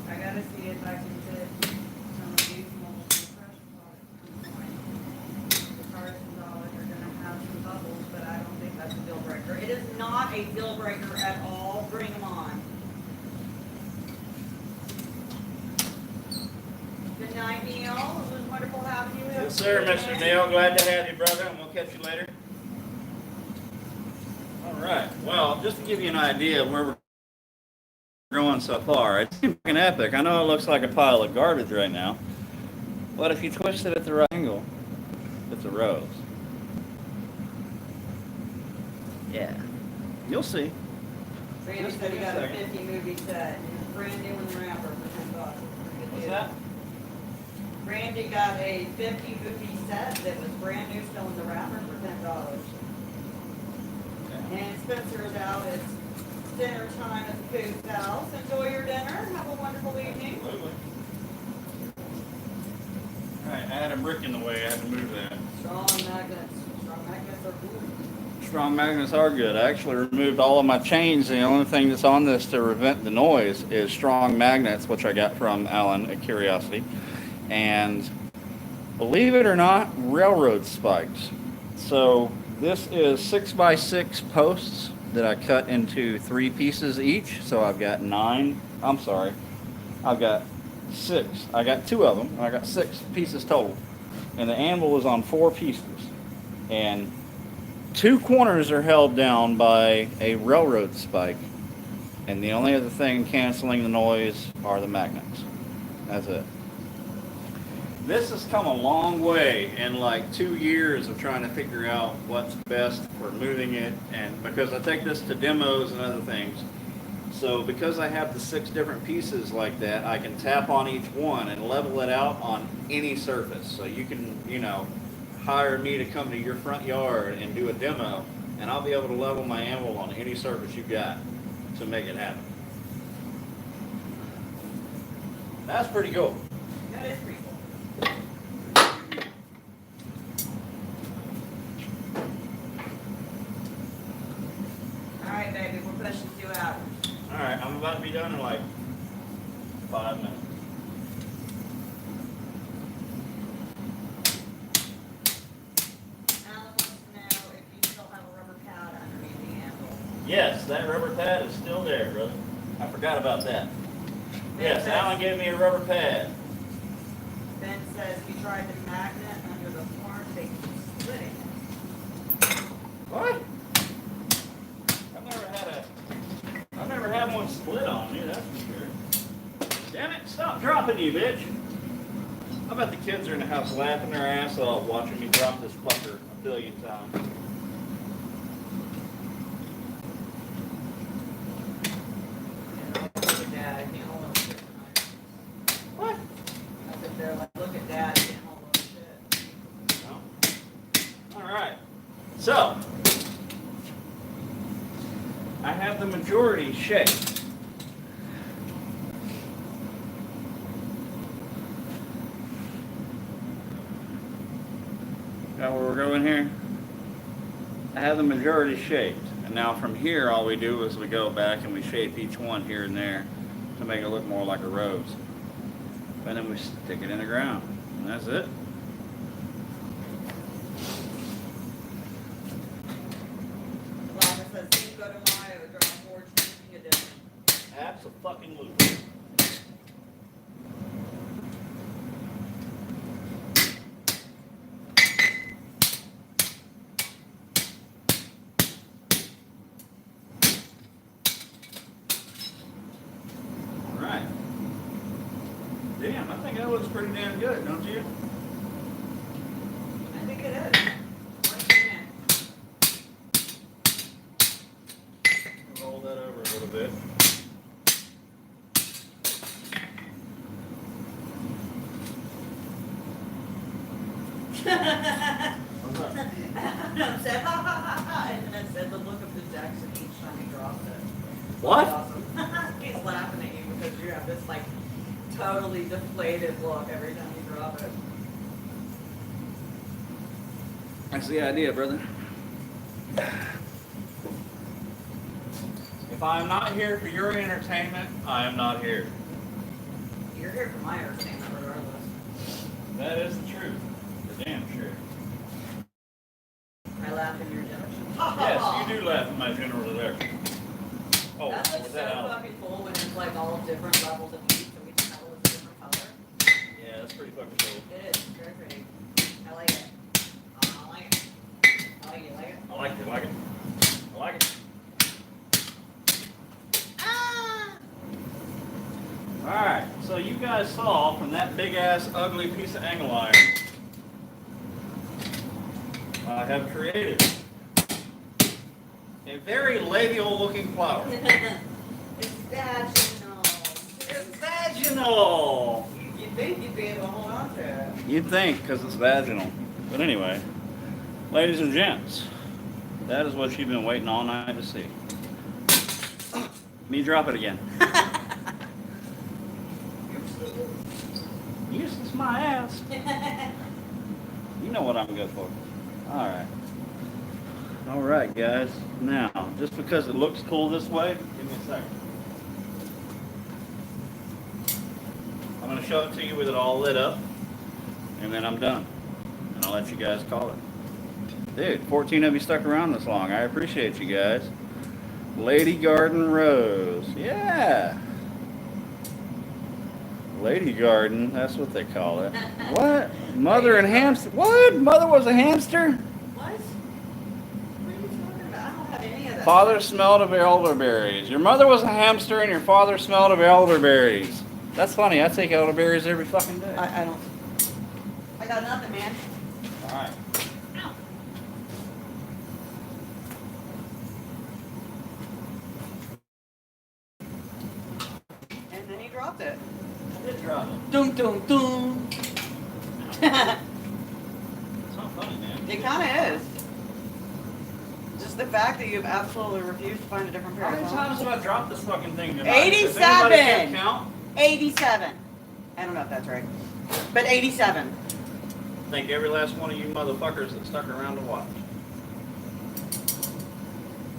I gotta see if I can fit some of these molds in the pressure pot. The Carson dollars are gonna have some bubbles, but I don't think that's a deal breaker. It is not a deal breaker at all. Bring them on. Good night, Neil. It was wonderful having you. Yes, sir, Mr. Neil. Glad to have you, brother, and we'll catch you later. All right. Well, just to give you an idea of where we're going so far, it's fucking epic. I know it looks like a pile of garbage right now, but if you twist it at the right angle, it's a rose. Yeah. You'll see. Randy Just said he give me a got a second. 50 movie set. Brand new in the wrapper for $10. What's that? Randy got a 50 movie set that was brand new, still in the wrapper for $10. And Spencer is out. It's dinner time at the Coop's house. Enjoy your dinner. Have a wonderful evening. Absolutely. All right, I had a brick in the way. I had to move that. Strong magnets. Strong magnets are good. Strong magnets are good. I actually removed all of my chains. The only thing that's on this to prevent the noise is strong magnets, which I got from Alan at Curiosity. And believe it or not, railroad spikes. So this is 6x6 posts that I cut into 3 pieces each. So I've got 9. I'm sorry. I've got 6. I got 2 of them, and I got 6 pieces total. And the anvil is on 4 pieces. And 2 corners are held down by a railroad spike. And the only other thing canceling the noise are the magnets. That's it. This has come a long way in like 2 years of trying to figure out what's best for moving it, and because I take this to demos and other things. So because I have the 6 different pieces like that, I can tap on each one and level it out on any surface. So you can, you know, hire me to come to your front yard and do a demo, and I'll be able to level my anvil on any surface you got to make it happen. That's pretty cool. That is pretty cool. Alright, I'm about to be done in like 5 minutes. Alan wants to know if you still have a rubber pad underneath the handle. Yes, that rubber pad is still there, brother. I forgot about that. Yes, Alan gave me a rubber pad. Ben says if you tried the magnet under the form, they keep splitting. What? I've never had one split on me, that's for sure. Damn it, stop dropping you, bitch. I bet the kids are in the house laughing their ass off watching me drop this fucker a billion times. Look at Dad, I can't hold on to shit tonight. What? I sit there like, look at Dad, I can't hold on to shit. No? Alright. So, I have the majority shaped. Got where we're going here? I have the majority shaped. And now from here, all we do is we go back and we shape each one here and there to make it look more like a rose. And then we stick it in the ground. And that's it. Lava says, Cinco de Mayo, draw forge drinking edition. Abso-fucking-lutely. Alright. Damn, I think that looks pretty damn good, don't you? I think it is. Once again. Roll that over a little bit. What's up? I said, ha ha ha ha, and then I said the look of dejection each time he dropped it. What? Awesome. He's laughing at you because you have this like totally deflated look every time you drop it. That's the idea, brother. If I am not here for your entertainment, I am not here. You're here for my entertainment regardless. That is the truth. The damn truth. I laugh in your direction. Yes, you do laugh at my general direction. Oh, That looks was so that out? fucking cool when it's like all different levels of heat, so each metal is a different color. Yeah, that's pretty fucking cool. It is very pretty. I like it. I like it. I like it. Like it. I like it, I like it. I like it. Ah! Alright, so you guys saw from that big ass ugly piece of angle iron, I have created a very labial looking flower. It's vaginal. It's vaginal! You'd think you'd be able to hold on to it. You'd think, because it's vaginal. But anyway, ladies and gents, that is what you've been waiting all night to see. Me drop it again. Useless my ass. You know what I'm good for. Alright. Alright, guys. Now, just because it looks cool this way, give me a second. I'm going to show it to you with it all lit up, and then I'm done. And I'll let you guys call it. Dude, 14 of you stuck around this long. I appreciate you guys. Lady Garden Rose. Yeah. Lady Garden, that's what they call it. What? Mother and hamster. What? Mother was a hamster? What? What are you talking about? I don't have any of that. Father smelled of elderberries. Your mother was a hamster and your father smelled of elderberries. That's funny. I take elderberries every fucking day. I don't. I got nothing, man. Alright. Ow. And then he dropped it. I did drop it. Dum dum dum. It's not funny, man. It kind of is. Just the fact that you've absolutely refused to find a different pair How of many clothes. times have I dropped this fucking thing tonight? Does 87! anybody keep count? 87. I don't know if that's right. But 87. Thank every last one of you motherfuckers that stuck around to watch.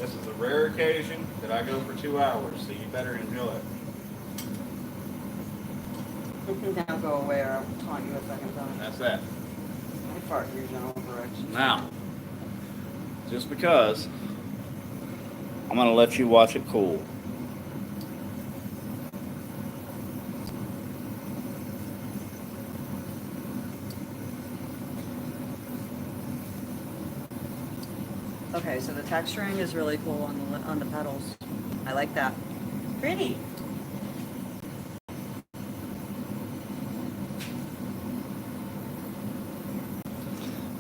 This is a rare occasion that I go for 2 hours, so you better enjoy it. Now go away or I'll taunt you a second time. That's that. I fart in your general direction. Now, just because, I'm going to let you watch it cool. Okay, so the texturing is really cool on the pedals. I like that. Pretty.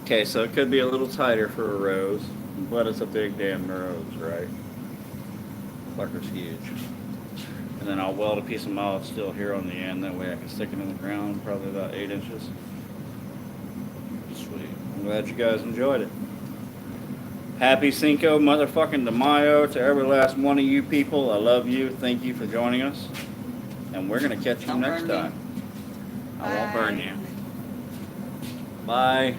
Okay, so it could be a little tighter for a rose, but it's a big damn rose, right? Fucker's huge. And then I'll weld a piece of mild steel here on the end, that way I can stick it in the ground, probably about 8 inches. Sweet. I'm glad you guys enjoyed it. Happy Cinco motherfucking de Mayo to every last one of you people. I love you. Thank you for joining us. And we're going to catch you Don't next burn me. time. I won't burn Bye. you. Bye.